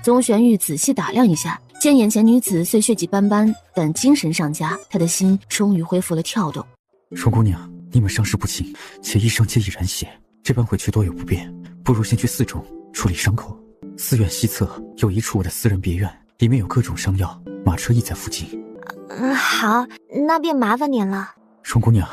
宗玄玉仔细打量一下，见眼前女子虽血迹斑斑，但精神尚佳，他的心终于恢复了跳动。荣姑娘，你们伤势不轻，且医生皆已染血，这般回去多有不便，不如先去寺中处理伤口。寺院西侧有一处我的私人别院，里面有各种伤药，马车亦在附近。好，那便麻烦您了。荣姑娘，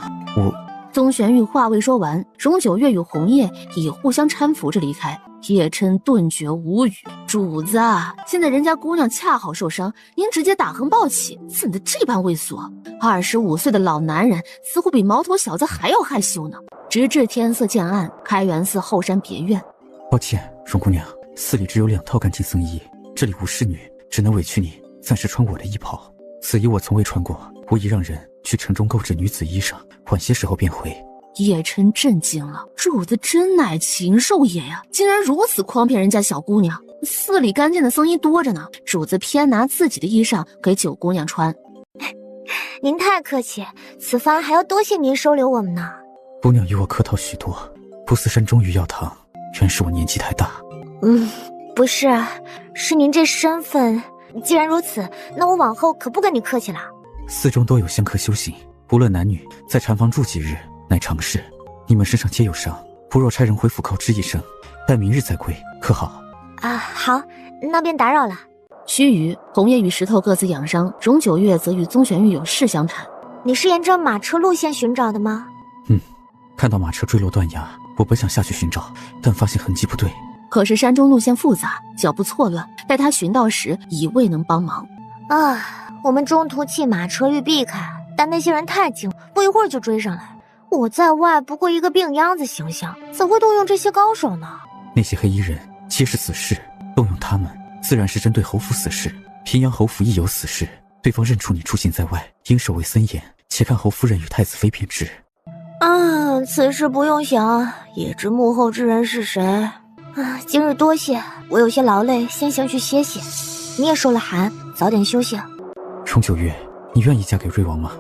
宗玄玉话未说完，荣九月与红叶已互相搀扶着离开。叶琛顿觉无语，主子啊，现在人家姑娘恰好受伤，您直接打横抱起，怎的这般猥琐？25岁的老男人似乎比毛头小子还要害羞呢。直至天色渐暗，开元寺后山别院。抱歉，荣姑娘，寺里只有2套干净僧衣，这里无侍女，只能委屈你暂时穿我的衣袍。此衣我从未穿过，我已让人去城中购置女子衣裳，晚些时候便回。叶琛震惊了，主子真乃禽兽也呀，竟然如此诓骗人家小姑娘。寺里干净的僧衣多着呢，主子偏拿自己的衣裳给九姑娘穿。您太客气，此番还要多谢您收留我们呢。姑娘与我客套许多，不思山中于药堂，原是我年纪太大。不是，是您这身份。既然如此，那我往后可不跟你客气了。寺中多有香客修行，不论男女，在禅房住几日乃常事。你们身上皆有伤，不若差人回府告知一声，待明日再归，可好？好，那便打扰了。须臾，红叶与石头各自养伤，荣九月则与宗玄玉有事相谈。你是沿着马车路线寻找的吗？看到马车坠落断崖，我本想下去寻找，但发现痕迹不对。可是山中路线复杂，脚步错乱，待他寻到时已未能帮忙。我们中途弃马车欲避开，但那些人太精，不一会儿就追上来。我在外不过一个病秧子形象，怎会动用这些高手呢？那些黑衣人皆是死士，动用他们自然是针对侯府死士。平阳侯府亦有死士，对方认出你出行在外，应守卫森严，且看侯夫人与太子妃便知。此事不用想，也知幕后之人是谁。今日多谢，我有些劳累，先行去歇歇。你也受了寒，早点休息。荣九月，你愿意嫁给瑞王吗？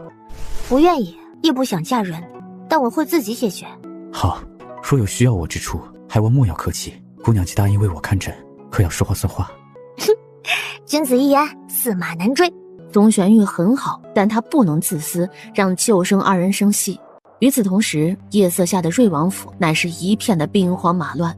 不愿意，亦不想嫁人，但我会自己解决。好，若有需要我之处，还望莫要客气。姑娘既答应为我看诊，可要说话算话。君子一言，驷马难追。宗玄玉很好，但他不能自私，让旧生2人生气。与此同时，夜色下的瑞王府乃是一片的兵荒马乱。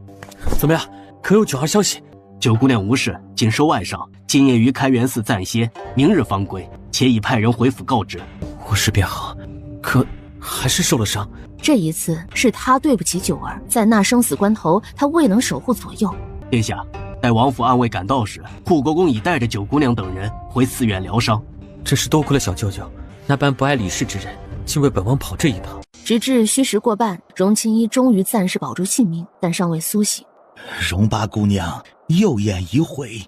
怎么样？可有9号消息？九姑娘无事，仅受外伤，今夜于开元寺暂歇，明日方归，且已派人回府告知。无事便好，可还是受了伤。这一次是他对不起九儿，在那生死关头，他未能守护左右。殿下，待王府暗卫赶到时，护国公已带着九姑娘等人回寺院疗伤。真是多亏了小舅舅，那般不碍理事之人，竟为本王跑这一趟。直至虚实过半，荣青衣终于暂时保住性命，但尚未苏醒。荣八姑娘右眼已毁，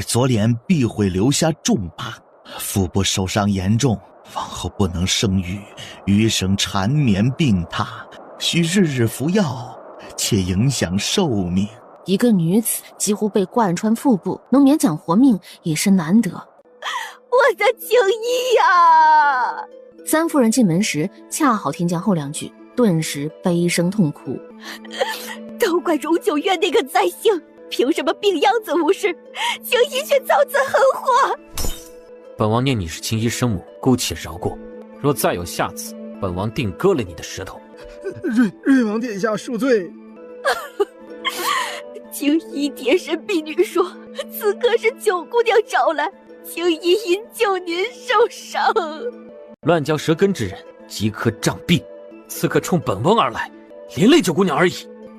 左脸必会留下重疤，腹部受伤严重，往后不能生育，余生缠绵病榻，需日日服药，且影响寿命。一个女子几乎被贯穿腹部，能勉强活命也是难得。我的青衣呀！三夫人进门时，恰好听见后两句，顿时悲声痛哭。都怪荣九月那个灾星，凭什么病秧子无事，青衣却遭此横祸？本王念你是青衣生母，姑且饶过。若再有下次，本王定割了你的舌头。瑞王殿下恕罪。青衣蝶神婢女说，此刻是九姑娘找来，青衣因救您受伤。乱嚼舌根之人，即刻杖毙。此刻冲本王而来，连累九姑娘而已。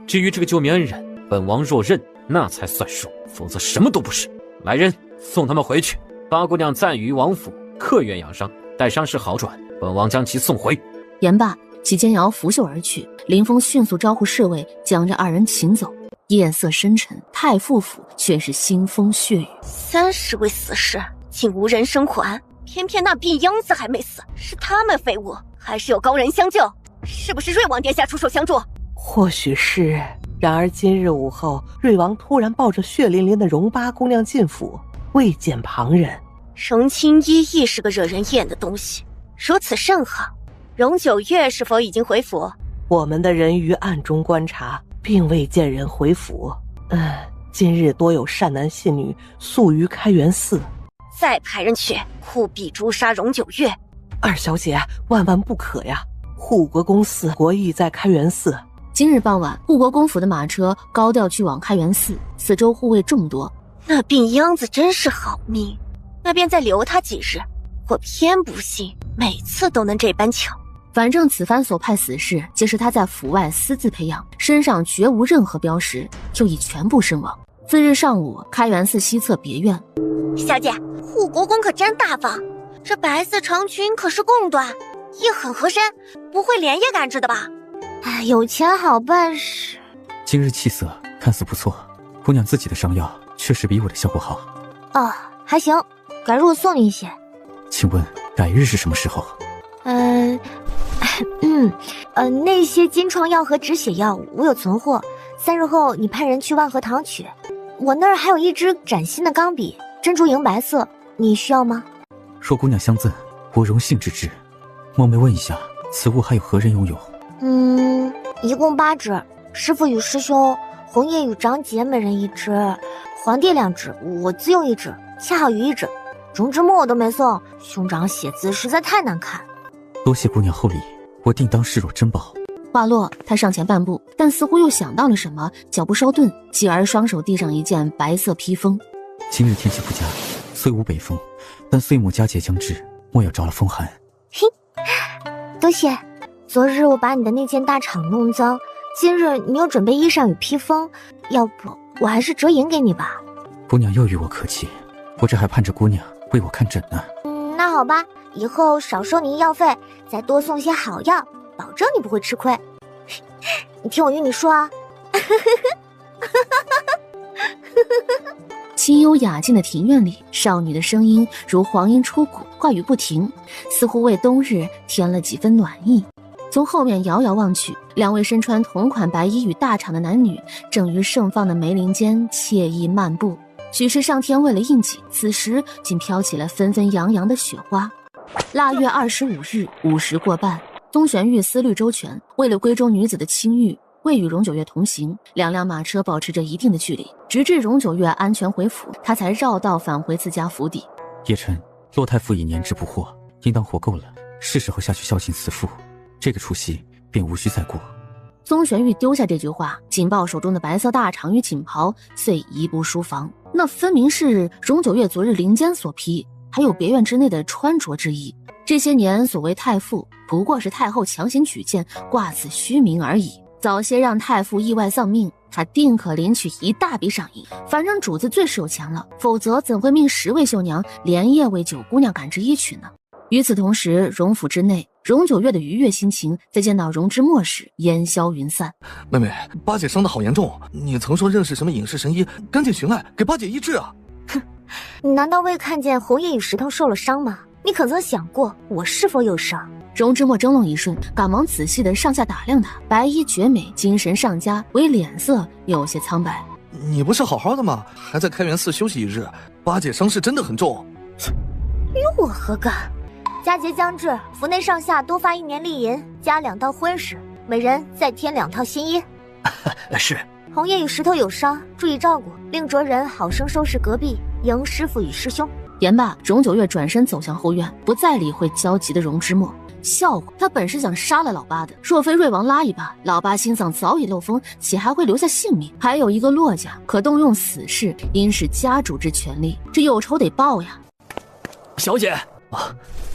至于这个救命恩人，本王若认，那才算数，否则什么都不是。来人，送他们回去。八姑娘暂于王府，客愿养伤，待伤势好转，本王将其送回。言罢，其肩摇拂袖而去。林峰迅速招呼侍卫，将这二人请走。夜色深沉，太傅府却是腥风血雨。30位死士，竟无人生还，偏偏那病秧子还没死，是他们废物，还是有高人相救？是不是瑞王殿下出手相助？或许是。然而今日午后，瑞王突然抱着血淋淋的荣八姑娘进府，未见旁人。荣青衣亦是个惹人厌的东西，如此甚好。荣九月是否已经回府？我们的人于暗中观察，并未见人回府。今日多有善男信女宿于开元寺。再派人去，务必诛杀荣九月。二小姐，万万不可呀！护国公嗣国亦在开元寺。今日傍晚，护国公府的马车高调去往开元寺，四周护卫众多。那病秧子真是好命，那便再留他几日。我偏不信每次都能这般巧。反正此番所派死士，皆是他在府外私自培养，身上绝无任何标识，就已全部身亡。次日上午，开元寺西侧别院，小姐，护国公可真大方，这白色长裙可是贡缎，也很合身，不会连夜赶制的吧？哎，有钱好办事。今日气色看似不错，姑娘自己的伤药确实比我的效果好。哦，还行，改日我送你一些。请问改日是什么时候？那些金疮药和止血药我有存货，3日后你派人去万和堂取。我那儿还有一支崭新的钢笔，珍珠银白色，你需要吗？若姑娘相赠，我荣幸之至。冒昧问一下，此物还有何人拥有？一共8支，师父与师兄，红叶与张杰每人1支，皇帝2支，我自用1支，恰好余1支。荣之墨我都没送，兄长写字实在太难看。多谢姑娘厚礼，我定当视若珍宝。话落，他上前半步，但似乎又想到了什么，脚步稍顿，继而双手递上一件白色披风。今日天气不佳，虽无北风，但岁末佳节将至，莫要着了风寒。嘿，多谢。昨日我把你的那件大氅弄脏，今日你又准备衣裳与披风，要不我还是折银给你吧。姑娘又与我客气，我这还盼着姑娘为我看诊呢。那好吧，以后少收你医药费，再多送些好药，保证你不会吃亏。你听我与你说啊。清幽雅静的庭院里，少女的声音如黄莺出谷，话语不停，似乎为冬日添了几分暖意。从后面遥遥望去，2位身穿同款白衣与大氅的男女正于盛放的梅林间惬意漫步。许是上天为了应景，此时竟飘起了纷纷扬扬的雪花。腊月25日午时过半，宗玄玉思虑周全，为了闺中女子的清誉，未与荣九月同行，2辆马车保持着一定的距离，直至荣九月安全回府，他才绕道返回自家府邸。叶晨，洛太傅已年之不惑，应当活够了，是时候下去孝敬慈父，这个除夕便无需再过。宗玄玉丢下这句话，紧抱手中的白色大氅与锦袍，遂移步书房。那分明是荣九月昨日林间所披，还有别院之内的穿着之意。这些年所谓太傅，不过是太后强行举荐，挂此虚名而已。早些让太傅意外丧命，他定可领取一大笔赏银。反正主子最是有钱了，否则怎会命10位绣娘连夜为9姑娘赶制衣曲呢？与此同时，荣府之内，荣九月的愉悦心情在见到荣之墨时烟消云散。妹妹，八姐伤得好严重，你曾说认识什么隐世神医，赶紧寻来给八姐医治啊！哼，你难道未看见红叶与石头受了伤吗？你可曾想过我是否有伤？荣之墨怔愣一瞬，赶忙仔细的上下打量他，白衣绝美，精神上佳，唯脸色有些苍白。你不是好好的吗？还在开元寺休息1日，八姐伤势真的很重。与我何干？佳节将至，府内上下多发1年利银，加2道婚事，每人再添2套新衣。是。红叶与石头有伤，注意照顾，令着人好生收拾隔壁，迎师傅与师兄。言罢，荣九月转身走向后院，不再理会焦急的荣之墨。笑话，他本是想杀了老八的，若非瑞王拉一把，老八心脏早已漏风，岂还会留下性命？还有一个骆家可动用死士，因是家主之权利，这有仇得报呀。小姐啊，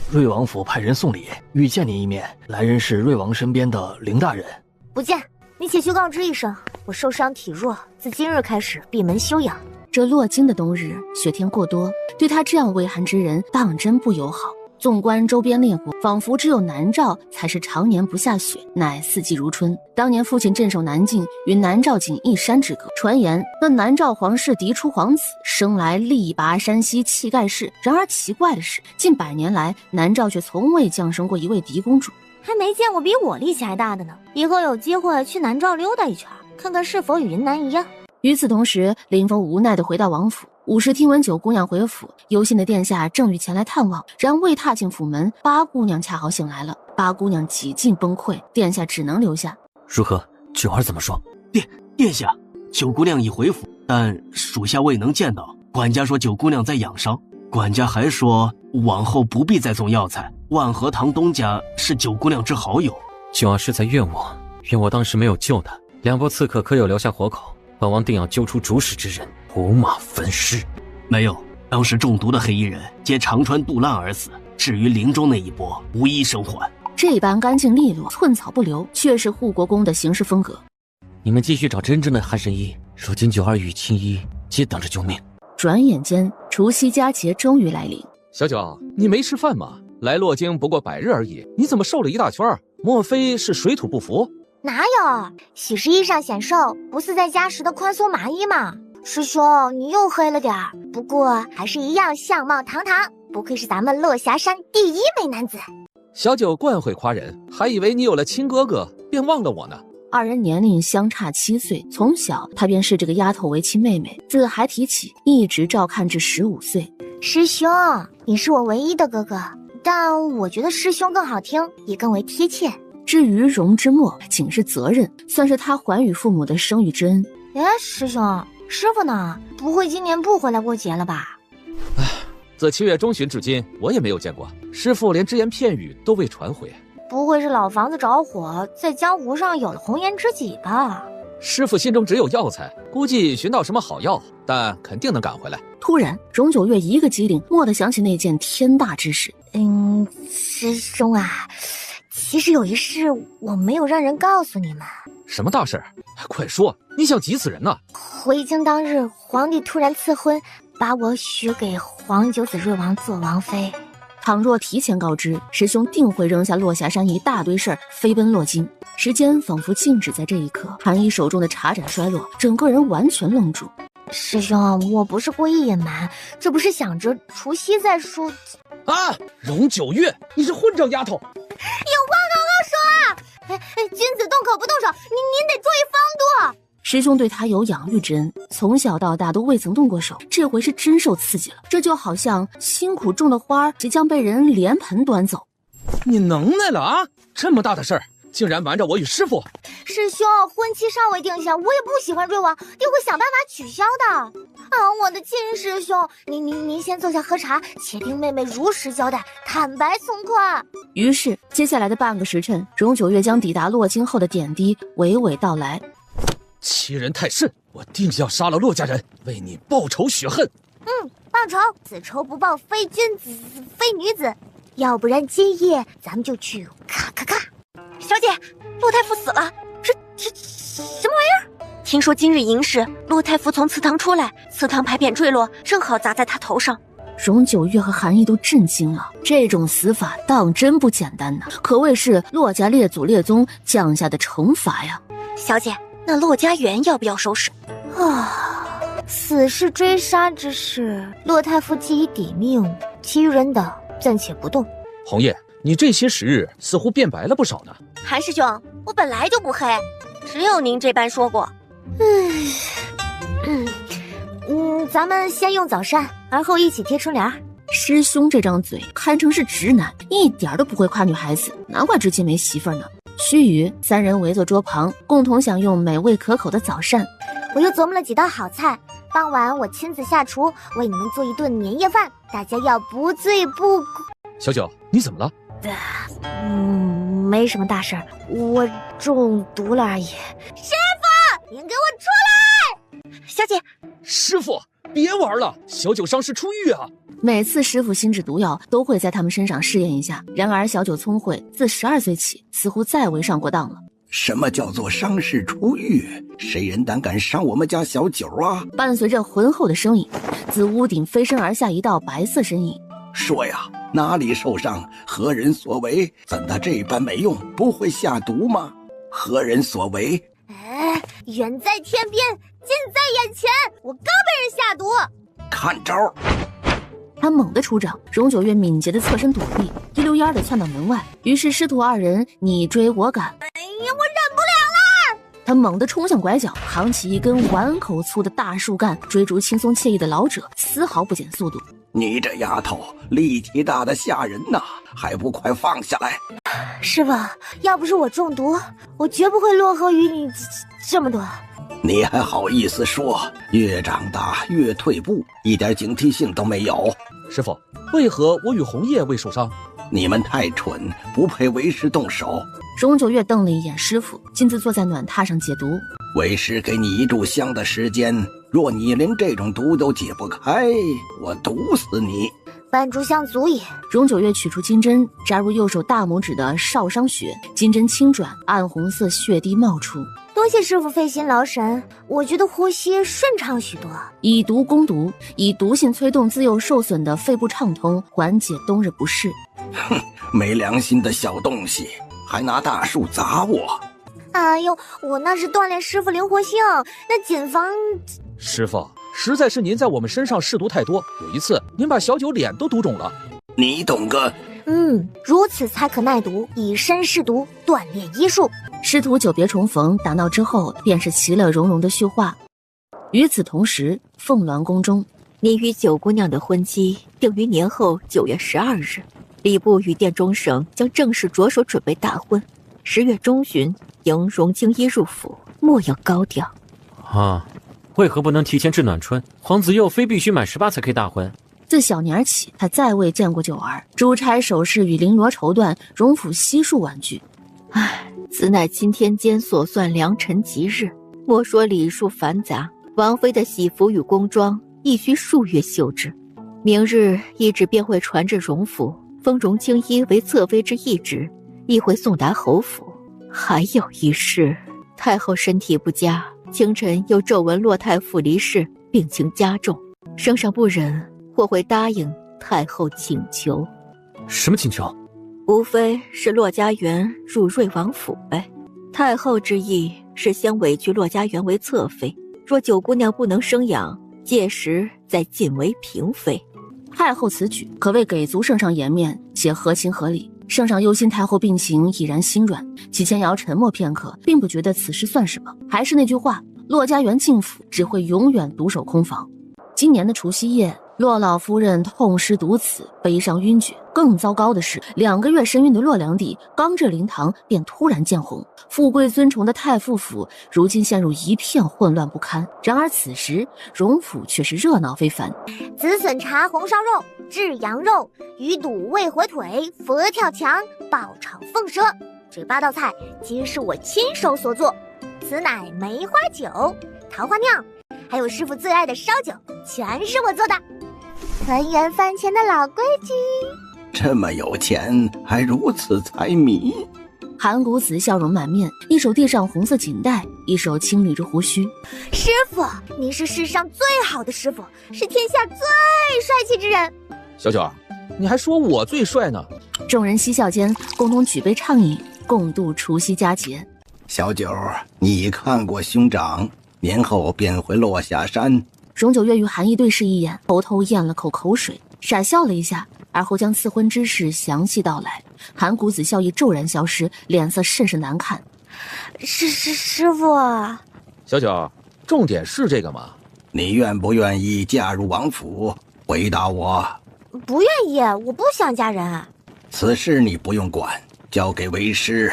瑞王府派人送礼，欲见你一面。来人是瑞王身边的凌大人。不见，你且去告知一声，我受伤体弱，自今日开始闭门休养。这洛京的冬日雪天过多，对他这样畏寒之人当真不友好。纵观周边列国，仿佛只有南诏才是常年不下雪，乃四季如春。当年父亲镇守南境，与南诏仅一山之隔。传言那南诏皇室嫡出皇子，生来力拔山兮气盖世。然而奇怪的是，近100年来，南诏却从未降生过一位嫡公主。还没见过比我力气还大的呢。以后有机会去南诏溜达一圈，看看是否与云南一样。与此同时，林峰无奈地回到王府。武士听闻九姑娘回府，忧心的殿下正欲前来探望，然未踏进府门，八姑娘恰好醒来了。八姑娘几近崩溃，殿下只能留下。如何？九儿怎么说？殿下，九姑娘已回府，但属下未能见到。管家说九姑娘在养伤，管家还说往后不必再送药材。万和堂东家是九姑娘之好友。九儿是在怨我当时没有救她。2波刺客可有留下活口，本王定要揪出主使之人，五马分尸。没有，当时中毒的黑衣人皆长穿肚烂而死，至于林中那一波，无一生还。这般干净利落，寸草不留，却是护国公的行事风格。你们继续找真正的寒神医，如今九儿与青衣皆等着救命。转眼间，除夕佳节终于来临。小九，你没吃饭吗？来洛京不过100日而已，你怎么瘦了一大圈？莫非是水土不服？哪有，许是衣上显瘦，不似在家时的宽松麻衣嘛。师兄，你又黑了点儿，不过还是一样相貌堂堂，不愧是咱们落霞山第1美男子。小九惯会夸人，还以为你有了亲哥哥，便忘了我呢。2人年龄相差7岁，从小他便视这个丫头为亲妹妹，自孩提起一直照看至15岁。师兄，你是我唯一的哥哥，但我觉得师兄更好听，也更为贴切。至于荣之墨，仅是责任，算是他还与父母的生育之恩。师兄，师傅呢？不会今年不回来过节了吧？自7月中旬至今，我也没有见过师傅，连只言片语都未传回。不会是老房子着火，在江湖上有了红颜知己吧？师傅心中只有药材，估计寻到什么好药，但肯定能赶回来。突然，荣九月一个机灵，蓦地想起那件天大之事。师兄啊，其实有一事我没有让人告诉你们。什么大事？快说！你想急死人呢！回京当日，皇帝突然赐婚，把我许给皇九子瑞王做王妃。倘若提前告知，师兄定会扔下落霞山一大堆事儿，飞奔洛京。时间仿佛静止在这一刻，韩一手中的茶盏摔落，整个人完全愣住。师兄，我不是故意隐瞒，这不是想着除夕再说。荣九月，你是混账丫头！有话好好说啊！君子动口不动手，您得注意风度。师兄对他有养育之恩，从小到大都未曾动过手，这回是真受刺激了。这就好像辛苦种的花即将被人连盆端走。你能耐了啊！这么大的事儿，竟然瞒着我与师傅。师兄，婚期尚未定下，我也不喜欢瑞王，定会想办法取消的。我的亲师兄，您先坐下喝茶，且听妹妹如实交代，坦白从宽。于是接下来的半个时辰，荣九月将抵达洛京后的点滴娓娓道来。欺人太甚，我定要杀了骆家人，为你报仇雪恨。报仇，此仇不报非君子非女子，要不然今夜咱们就去咔咔咔。小姐，骆太傅死了，这什么玩意儿？听说今日寅时，骆太傅从祠堂出来，祠堂牌匾坠落，正好砸在他头上。荣九月和韩义都震惊了，这种死法当真不简单呢，可谓是骆家列祖列宗降下的惩罚呀。小姐，那骆家园要不要收拾？死是追杀之事，骆太傅既已抵命，其余人等暂且不动。红叶，你这些时日似乎变白了不少呢。韩师兄，我本来就不黑，只有您这般说过。咱们先用早膳，而后一起贴春联。师兄这张嘴堪称是直男，一点都不会夸女孩子，难怪至今没媳妇儿呢。须臾，三人围坐桌旁，共同享用美味可口的早膳。我又琢磨了几道好菜，傍晚我亲自下厨为你们做一顿年夜饭，大家要不醉不归。小九，你怎么了？没什么大事儿，我中毒了而已。师傅，您给我出来！小姐，师傅，别玩了，小九伤势出狱啊！每次师傅新制毒药都会在他们身上试验一下，然而小九聪慧，自12岁起似乎再未上过当了。什么叫做伤势出狱？谁人胆敢伤我们家小九啊？伴随着浑厚的声音，自屋顶飞身而下一道白色身影。说呀，哪里受伤？何人所为？怎的这般没用？不会下毒吗？何人所为？远在天边，近在眼前，我刚被人下毒。看招！他猛地出掌，荣九月敏捷的侧身躲避，一溜烟的窜到门外。于是师徒二人你追我赶。哎呀，我忍不了了！他猛地冲向拐角，扛起一根碗口粗的大树干，追逐轻松惬意的老者，丝毫不减速度。你这丫头力气大的吓人呐，还不快放下来！师傅，要不是我中毒，我绝不会落后于你这么多。你还好意思说？越长大越退步，一点警惕性都没有。师傅，为何我与红叶未受伤？你们太蠢，不配为师动手。荣九月瞪了一眼师傅，径自坐在暖榻上解毒。为师给你一炷香的时间，若你连这种毒都解不开，我毒死你。半炷香足矣。荣九月取出金针，扎入右手大拇指的少商穴，金针轻转，暗红色血滴冒出。多谢师傅费心劳神，我觉得呼吸顺畅许多。以毒攻毒，以毒性催动自幼受损的肺部畅通，缓解冬日不适。哼，没良心的小东西，还拿大树砸我！哎呦，我那是锻炼师傅灵活性，那谨防……师傅，实在是您在我们身上试毒太多，有一次您把小九脸都毒肿了。你懂个？如此才可耐毒，以身试毒，锻炼医术。师徒久别重逢，打闹之后便是其乐融融的叙话。与此同时，凤鸾宫中，您与九姑娘的婚期定于年后9月12日，礼部与殿中省将正式着手准备大婚。10月中旬迎荣京一入府，莫要高调。啊，为何不能提前至暖春？皇子又非必须满18才可以大婚。自小年起，他再未见过九儿。珠钗首饰与绫罗绸缎，荣府悉数婉拒。唉，此乃今天间所算良辰吉日，莫说礼数繁杂，王妃的喜服与宫装亦需数月绣制。明日懿旨便会传至荣府，封荣京一为侧妃之懿旨，亦会送达侯府。还有一事，太后身体不佳，清晨又骤闻洛太傅离世，病情加重，圣上不忍，或会答应太后请求。什么请求？无非是洛家园入瑞王府呗。太后之意是先委居洛家园为侧妃，若九姑娘不能生养，届时再晋为嫔妃。太后此举可谓给足圣上颜面，且合情合理。圣上忧心太后病情已然心软，齐千瑶沉默片刻，并不觉得此事算什么。还是那句话，洛家园进府只会永远独守空房。今年的除夕夜，洛老夫人痛失独子，悲伤晕厥。更糟糕的是，2个月身孕的洛良娣刚至灵堂便突然见红。富贵尊崇的太傅府如今陷入一片混乱不堪。然而此时荣府却是热闹非凡。紫笋茶红烧肉、炙羊肉、鱼肚喂火腿、佛跳墙、爆炒凤舌，这8道菜皆是我亲手所做。此乃梅花酒、桃花酿，还有师傅最爱的烧酒，全是我做的。团圆饭前的老规矩。这么有钱，还如此财迷。韩谷子笑容满面，一手递上红色锦带，一手轻捋着胡须。师傅，您是世上最好的师傅，是天下最帅气之人。小九，你还说我最帅呢？众人嬉笑间，共同举杯畅饮，共度除夕佳节。小九，你看过兄长，年后便回落下山。荣九月与韩毅对视一眼，偷偷咽了口口水，傻笑了一下，而后将赐婚之事详细道来。韩谷子笑意骤然消失，脸色甚是难看。师傅，小九，重点是这个吗？你愿不愿意嫁入王府？回答我。不愿意，我不想嫁人。此事你不用管，交给为师。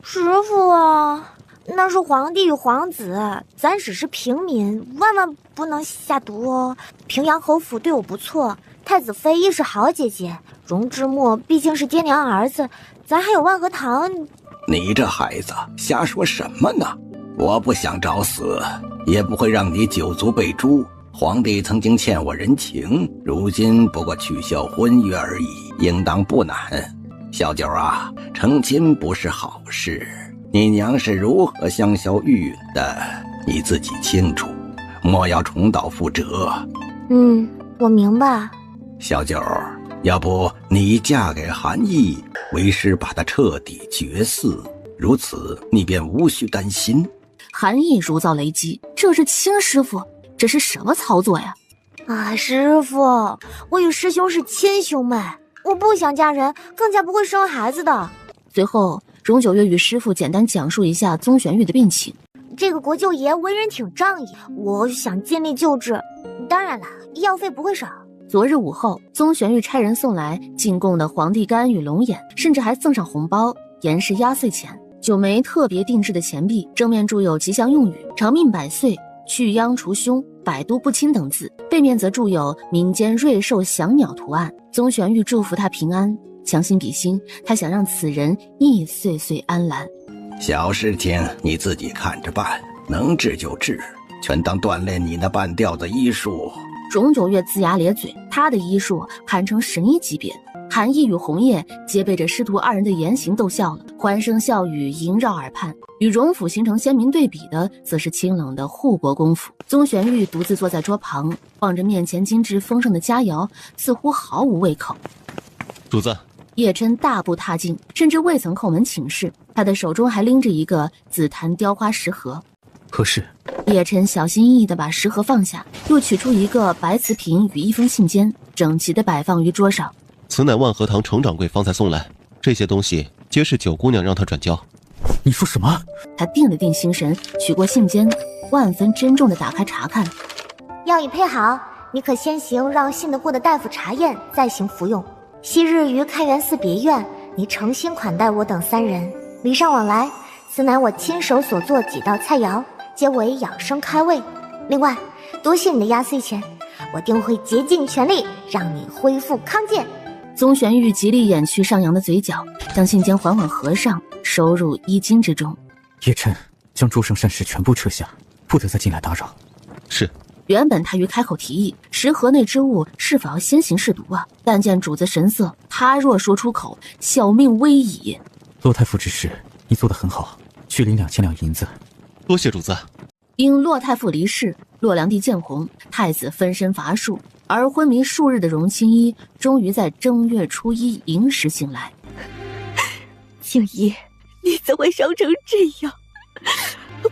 师父啊，那是皇帝与皇子，咱只是平民，万万不能下毒哦。平阳侯府对我不错，太子妃亦是好姐姐，荣之墨毕竟是爹娘儿子，咱还有万和堂。你这孩子瞎说什么呢？我不想找死，也不会让你酒足被诛。皇帝曾经欠我人情，如今不过取消婚约而已，应当不难。小九啊，成亲不是好事，你娘是如何香消玉殒的，你自己清楚，莫要重蹈覆辙。我明白。小九，要不你嫁给韩义，为师把她彻底绝嗣，如此你便无需担心。韩义如遭雷击，这是亲师傅，这是什么操作呀？师傅，我与师兄是亲兄妹，我不想嫁人，更加不会生孩子的。随后，荣九月与师傅简单讲述一下宗玄玉的病情。这个国舅爷为人挺仗义，我想尽力救治，当然了，医药费不会少。昨日午后，宗玄玉差人送来进贡的皇帝甘与龙眼，甚至还赠上红包，严氏压岁钱、9枚特别定制的钱币，正面注有吉祥用语“长命百岁”、“去殃除凶”、“百毒不侵”等字，背面则注有民间瑞兽祥鸟图案。宗玄玉祝福他平安，强心比心，他想让此人亦岁岁安澜。小事情你自己看着办，能治就治，全当锻炼你那半吊子医术。荣九月龇牙咧嘴，他的医术堪称神医级别。韩义与红叶皆被这师徒二人的言行逗笑了，欢声笑语萦绕耳畔。与荣府形成鲜明对比的，则是清冷的护国公府。宗玄玉独自坐在桌旁，望着面前精致丰盛的佳肴，似乎毫无胃口。主子。叶琛大步踏进，甚至未曾叩门请示，他的手中还拎着一个紫檀雕花食盒。何事？叶琛小心翼翼地把食盒放下，又取出一个白瓷瓶与一封信笺，整齐地摆放于桌上。此乃万和堂程掌柜方才送来，这些东西皆是九姑娘让他转交。你说什么？他定了定心神，取过信笺，万分珍重地打开查看。药已配好，你可先行让信得过的大夫查验，再行服用。昔日于开元寺别院，你诚心款待我等3人，礼尚往来，此乃我亲手所做几道菜肴，皆为养生开胃。另外，多谢你的压岁钱，我定会竭尽全力让你恢复康健。宗玄玉极力掩去上扬的嘴角，将信笺缓缓合上，收入衣襟之中。叶琛，将桌上膳食全部撤下，不得再进来打扰。是。原本他欲开口提议食盒内之物是否要先行试毒啊，但见主子神色，他若说出口，小命危矣。骆太傅之事，你做得很好，去领2000两银子。多谢主子。因骆太傅离世，骆良娣见红，太子分身乏术，而昏迷数日的荣青衣终于在正月初1寅时醒来。青衣，你怎会伤成这样？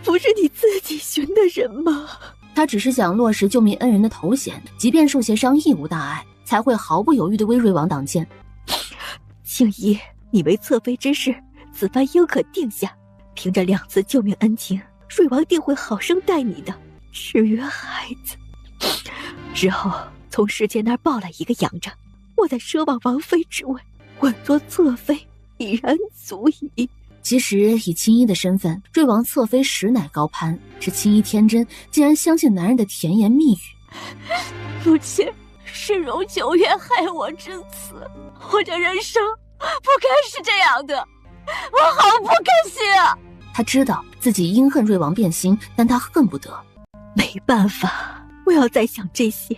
不是你自己寻的人吗？他只是想落实救命恩人的头衔，即便受些伤亦无大碍，才会毫不犹豫地为瑞王挡箭。青衣，你为侧妃之事，此番应可定下。凭着2次救命恩情，瑞王定会好生待你的。至于孩子，日后从师姐那儿抱来一个养着，我再奢望王妃之位，稳坐侧妃已然足矣。其实以青衣的身份，瑞王侧妃实乃高攀，是青衣天真，竟然相信男人的甜言蜜语。父亲，是荣九月害我至此，我这人生不该是这样的，我好不甘心啊！他知道自己因恨瑞王变心，但他恨不得。没办法，我要再想这些，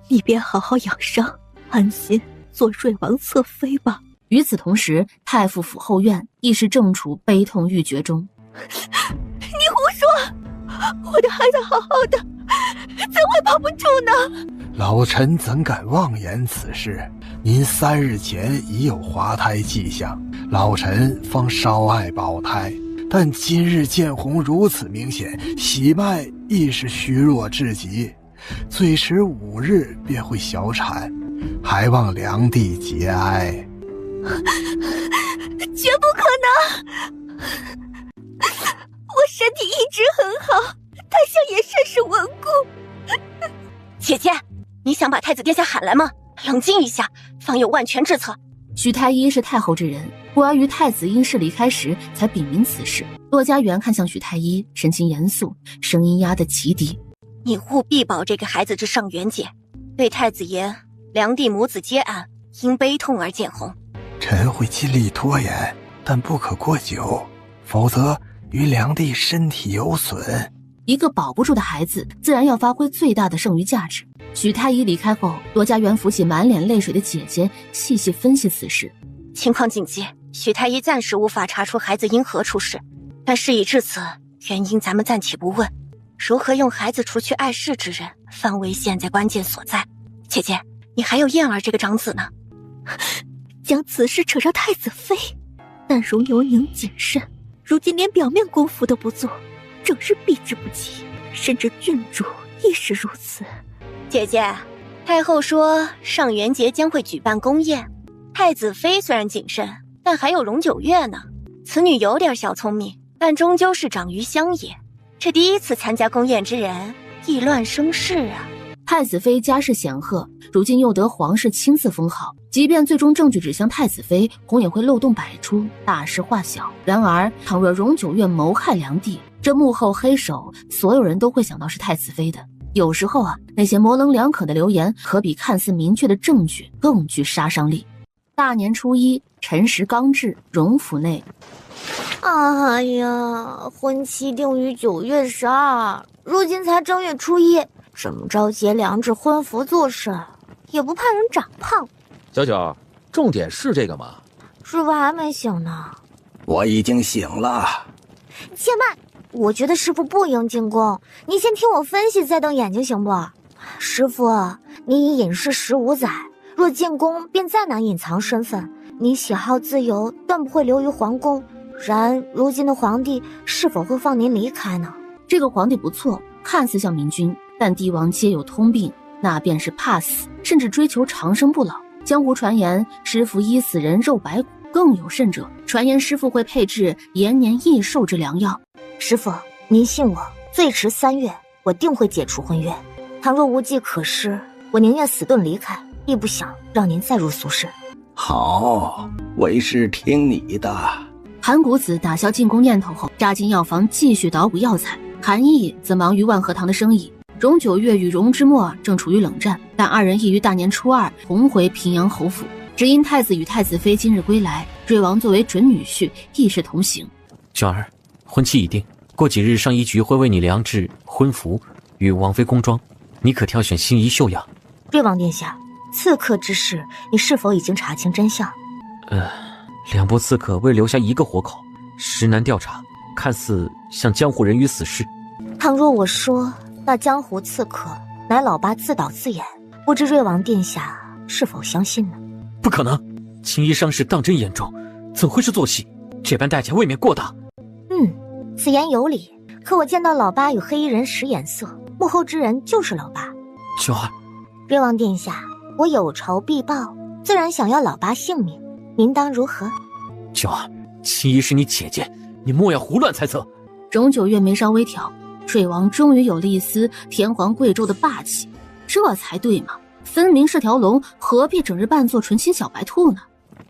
你便好好养伤，安心做瑞王侧妃吧。与此同时，太傅府后院亦是正处悲痛欲绝中。你胡说！我的孩子好好的，怎会保不住呢？老臣怎敢妄言此事？您3日前已有滑胎迹象，老臣方稍爱保胎，但今日见红如此明显，喜脉亦是虚弱至极，最迟5日便会小产，还望良娣节哀。绝不可能！我身体一直很好，胎相也甚是稳固。姐姐，你想把太子殿下喊来吗？冷静一下，方有万全之策。许太医是太后之人，故而于太子因事离开时才禀明此事。骆家元看向许太医，神情严肃，声音压得极低：你务必保这个孩子之上元节，对太子爷、梁帝母子皆安，因悲痛而见红。臣会尽力拖延，但不可过久，否则于梁帝身体有损。一个保不住的孩子，自然要发挥最大的剩余价值。许太医离开后，罗家元扶起满脸泪水的姐姐，细细分析此事。情况紧急，许太医暂时无法查出孩子因何出事，但事已至此，原因咱们暂且不问。如何用孩子除去碍事之人，方为现在关键所在。姐姐，你还有燕儿这个长子呢。将此事扯上太子妃，但容尤宁谨慎，如今连表面功夫都不做，整日避之不及，甚至郡主亦是如此。姐姐，太后说上元节将会举办宫宴，太子妃虽然谨慎，但还有荣九月呢。此女有点小聪明，但终究是长于乡野，这第一次参加宫宴之人，意乱生事啊。太子妃家世显赫，如今又得皇室亲自封号，即便最终证据指向太子妃，恐也会漏洞百出，大事化小。然而，倘若荣九月谋害梁帝，这幕后黑手，所有人都会想到是太子妃的。有时候啊，那些模棱两可的流言，可比看似明确的证据更具杀伤力。大年初一，辰时刚至，荣府内。哎呀，婚期定于9月12，如今才正月初一，这么着急量制婚服做事，也不怕人长胖。九九，重点是这个吗？师傅还没醒呢。我已经醒了。且慢，我觉得师傅不应进宫，你先听我分析再瞪眼睛行不？师傅，你已隐世15载，若进宫便再难隐藏身份，你喜好自由，断不会留于皇宫。然如今的皇帝是否会放您离开呢？这个皇帝不错，看似像明君，但帝王皆有通病，那便是怕死，甚至追求长生不老。江湖传言师傅医死人肉白骨，更有甚者，传言师傅会配制延年益寿之良药。师傅，您信我，最迟3月，我定会解除婚约。倘若无计可施，我宁愿死遁离开，亦不想让您再入俗世。好，为师听你的。韩谷子打消进宫念头后，扎进药房继续捣鼓药材。韩毅则忙于万和堂的生意。荣九月与荣之墨正处于冷战，但二人亦于大年初2同回平阳侯府。只因太子与太子妃今日归来，瑞王作为准女婿，亦是同行。九儿，婚期已定，过几日上衣局会为你量制婚服与王妃宫装，你可挑选心仪秀样。瑞王殿下，刺客之事，你是否已经查清真相？2部刺客未留下一个活口，实难调查，看似像江湖人鱼死士。倘若我说那江湖刺客乃老八自导自演，不知瑞王殿下是否相信呢？不可能，青衣伤势当真严重，怎会是做戏？这般代价未免过大。此言有理，可我见到老八与黑衣人使眼色，幕后之人就是老八。九儿，瑞王殿下，我有仇必报，自然想要老八性命，您当如何？九儿，青衣是你姐姐，你莫要胡乱猜测。荣九月眉梢微挑，瑞王终于有了一丝天皇贵胄的霸气，这才对嘛，分明是条龙，何必整日扮作纯情小白兔呢？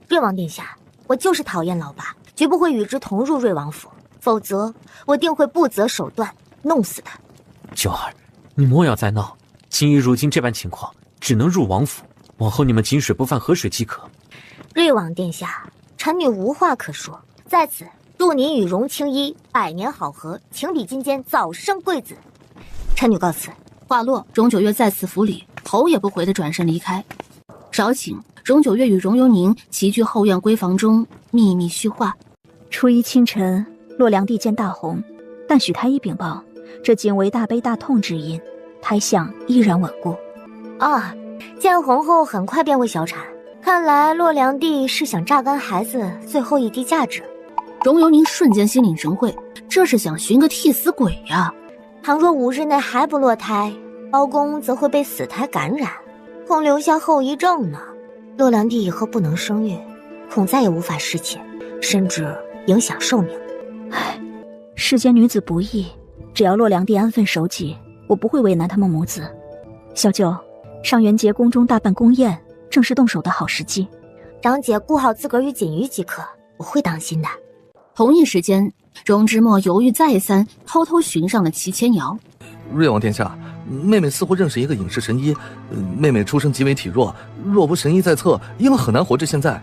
瑞王殿下，我就是讨厌老八，绝不会与之同入瑞王府，否则我定会不择手段弄死他。九儿，你莫要再闹，青衣如今这般情况，只能入王府，往后你们井水不犯河水即可。瑞王殿下，臣女无话可说，在此祝您与荣青衣百年好合，情比金坚，早生贵子。臣女告辞。话落，荣九月再次府里，头也不回地转身离开。少顷，荣九月与荣幽宁齐聚后院闺房中，秘密叙话。初一清晨，洛良帝见大红，但许太医禀报，这仅为大悲大痛之因，胎相依然稳固。见红后很快便会小产，看来洛良帝是想榨干孩子最后一滴价值。荣幽宁瞬间心领神会，这是想寻个替死鬼呀！倘若5日内还不落胎，包公则会被死胎感染，恐留下后遗症呢。洛良帝以后不能生育，恐再也无法侍妾，甚至影响寿命。世间女子不易，只要洛良帝安分守己，我不会为难他们母子。小九，上元节宫中大办宫宴，正是动手的好时机。长姐顾好自个儿与锦瑜即可，我会当心的。同一时间，容之墨犹豫再三，偷偷寻上了齐千瑶。瑞王殿下，妹妹似乎认识一个隐士神医，妹妹出身极为体弱，若不神医在侧，应很难活至现在。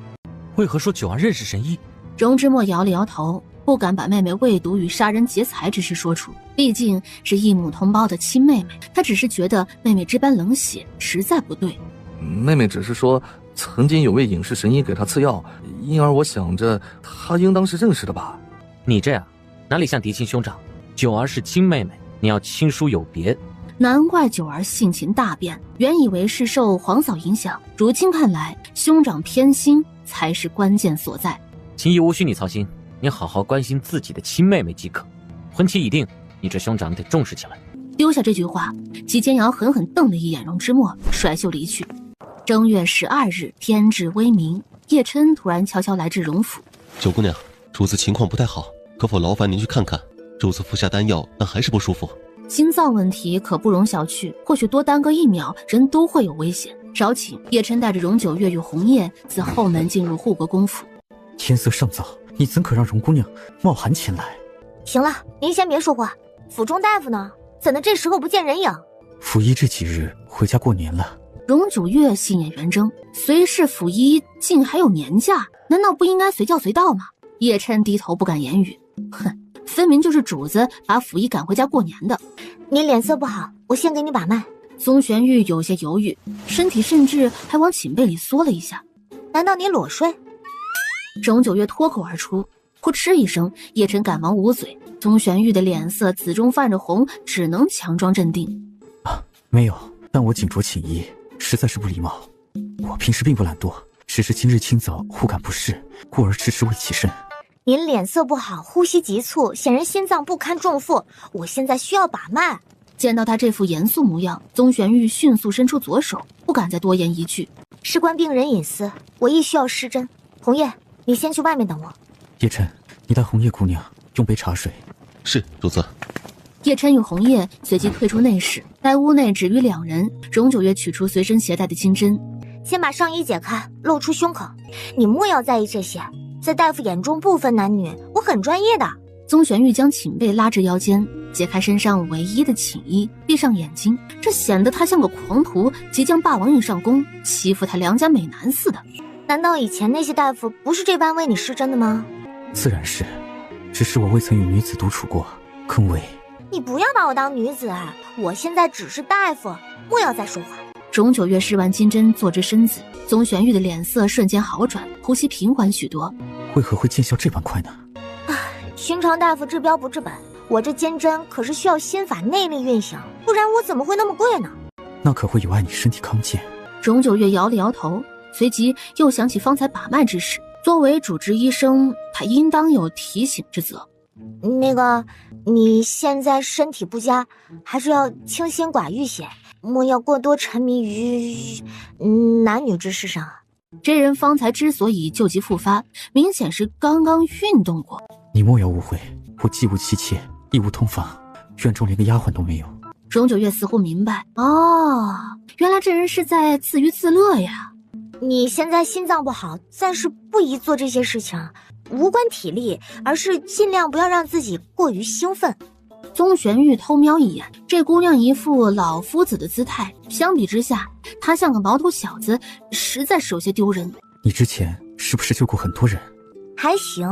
为何说九儿认识神医？容之墨摇了摇头，不敢把妹妹喂毒与杀人劫财之事说出，毕竟是异母同胞的亲妹妹，他只是觉得妹妹这般冷血实在不对。妹妹只是说曾经有位隐士神医给她赐药，因而我想着她应当是认识的吧。你这样哪里像嫡亲兄长？九儿是亲妹妹，你要亲疏有别。难怪九儿性情大变，原以为是受皇嫂影响，如今看来兄长偏心才是关键所在。秦姨无需你操心，你好好关心自己的亲妹妹即可。婚期已定，你这兄长得重视起来。丢下这句话，齐千瑶狠狠瞪了一眼容之墨，甩袖离去。正月12日，天至微明，叶琛突然悄悄来至荣府。九姑娘，主子情况不太好，可否劳烦您去看看？主子服下丹药，但还是不舒服。心脏问题可不容小觑，或许多耽搁1秒，人都会有危险。少顷，叶琛带着容九月与红叶自后门进入护国公府。天色尚早，你怎可让容姑娘冒寒前来？行了，您先别说话。府中大夫呢？怎的这时候不见人影？府医这几日回家过年了。容九月杏眼圆睁，随侍府医竟还有年假，难道不应该随叫随到吗？叶琛低头不敢言语，哼，分明就是主子把府医赶回家过年的。你脸色不好，我先给你把脉。宗玄玉有些犹豫，身体甚至还往寝被里缩了一下。难道你裸睡？容九月脱口而出，扑哧一声，叶琛赶忙捂嘴。宗玄玉的脸色紫中泛着红，只能强装镇定。没有，但我谨着寝衣，实在是不礼貌。我平时并不懒惰，只是今日清早忽感不适，故而迟迟未起身。您脸色不好，呼吸急促，显然心脏不堪重负。我现在需要把脉。见到他这副严肃模样，宗玄玉迅速伸出左手，不敢再多言一句。事关病人隐私，我亦需要施针。红叶，你先去外面等我。叶琛，你带红叶姑娘用杯茶水。是，主子。叶琛与红叶随即退出内室，待屋内只余2人。容九月取出随身携带的金针，先把上衣解开，露出胸口。你莫要在意这些，在大夫眼中不分男女，我很专业的。宗玄玉将寝被拉至腰间，解开身上唯一的寝衣，闭上眼睛，这显得他像个狂徒，即将霸王硬上弓，欺负他良家美男似的。难道以前那些大夫不是这般为你施针的吗？自然是，只是我未曾与女子独处过，更未。你不要把我当女子啊！我现在只是大夫，莫要再说话。容九月施完金针，坐直身子，宗玄玉的脸色瞬间好转，呼吸平缓许多。为何会见效这般快呢？寻常大夫治标不治本，我这金针可是需要心法内力运行，不然我怎么会那么贵呢？那可会有碍你身体康健。容九月摇了摇头，随即又想起方才把脉之事，作为主治医生，他应当有提醒之责。那个，你现在身体不佳，还是要清心寡欲些，莫要过多沉迷于男女之事上。这人方才之所以旧疾复发，明显是刚刚运动过。你莫要误会，我既无妻妾，亦无通房，院中连个丫鬟都没有。容九月似乎明白，原来这人是在自娱自乐呀。你现在心脏不好，暂时不宜做这些事情，无关体力，而是尽量不要让自己过于兴奋。宗玄玉偷瞄一眼，这姑娘一副老夫子的姿态，相比之下，她像个毛头小子，实在是有些丢人。你之前是不是救过很多人？还行，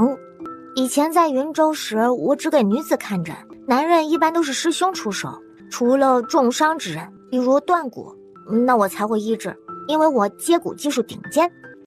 以前在云州时，我只给女子看诊，男人一般都是师兄出手，除了重伤之人，比如断骨，那我才会医治，因为我接骨技术顶尖。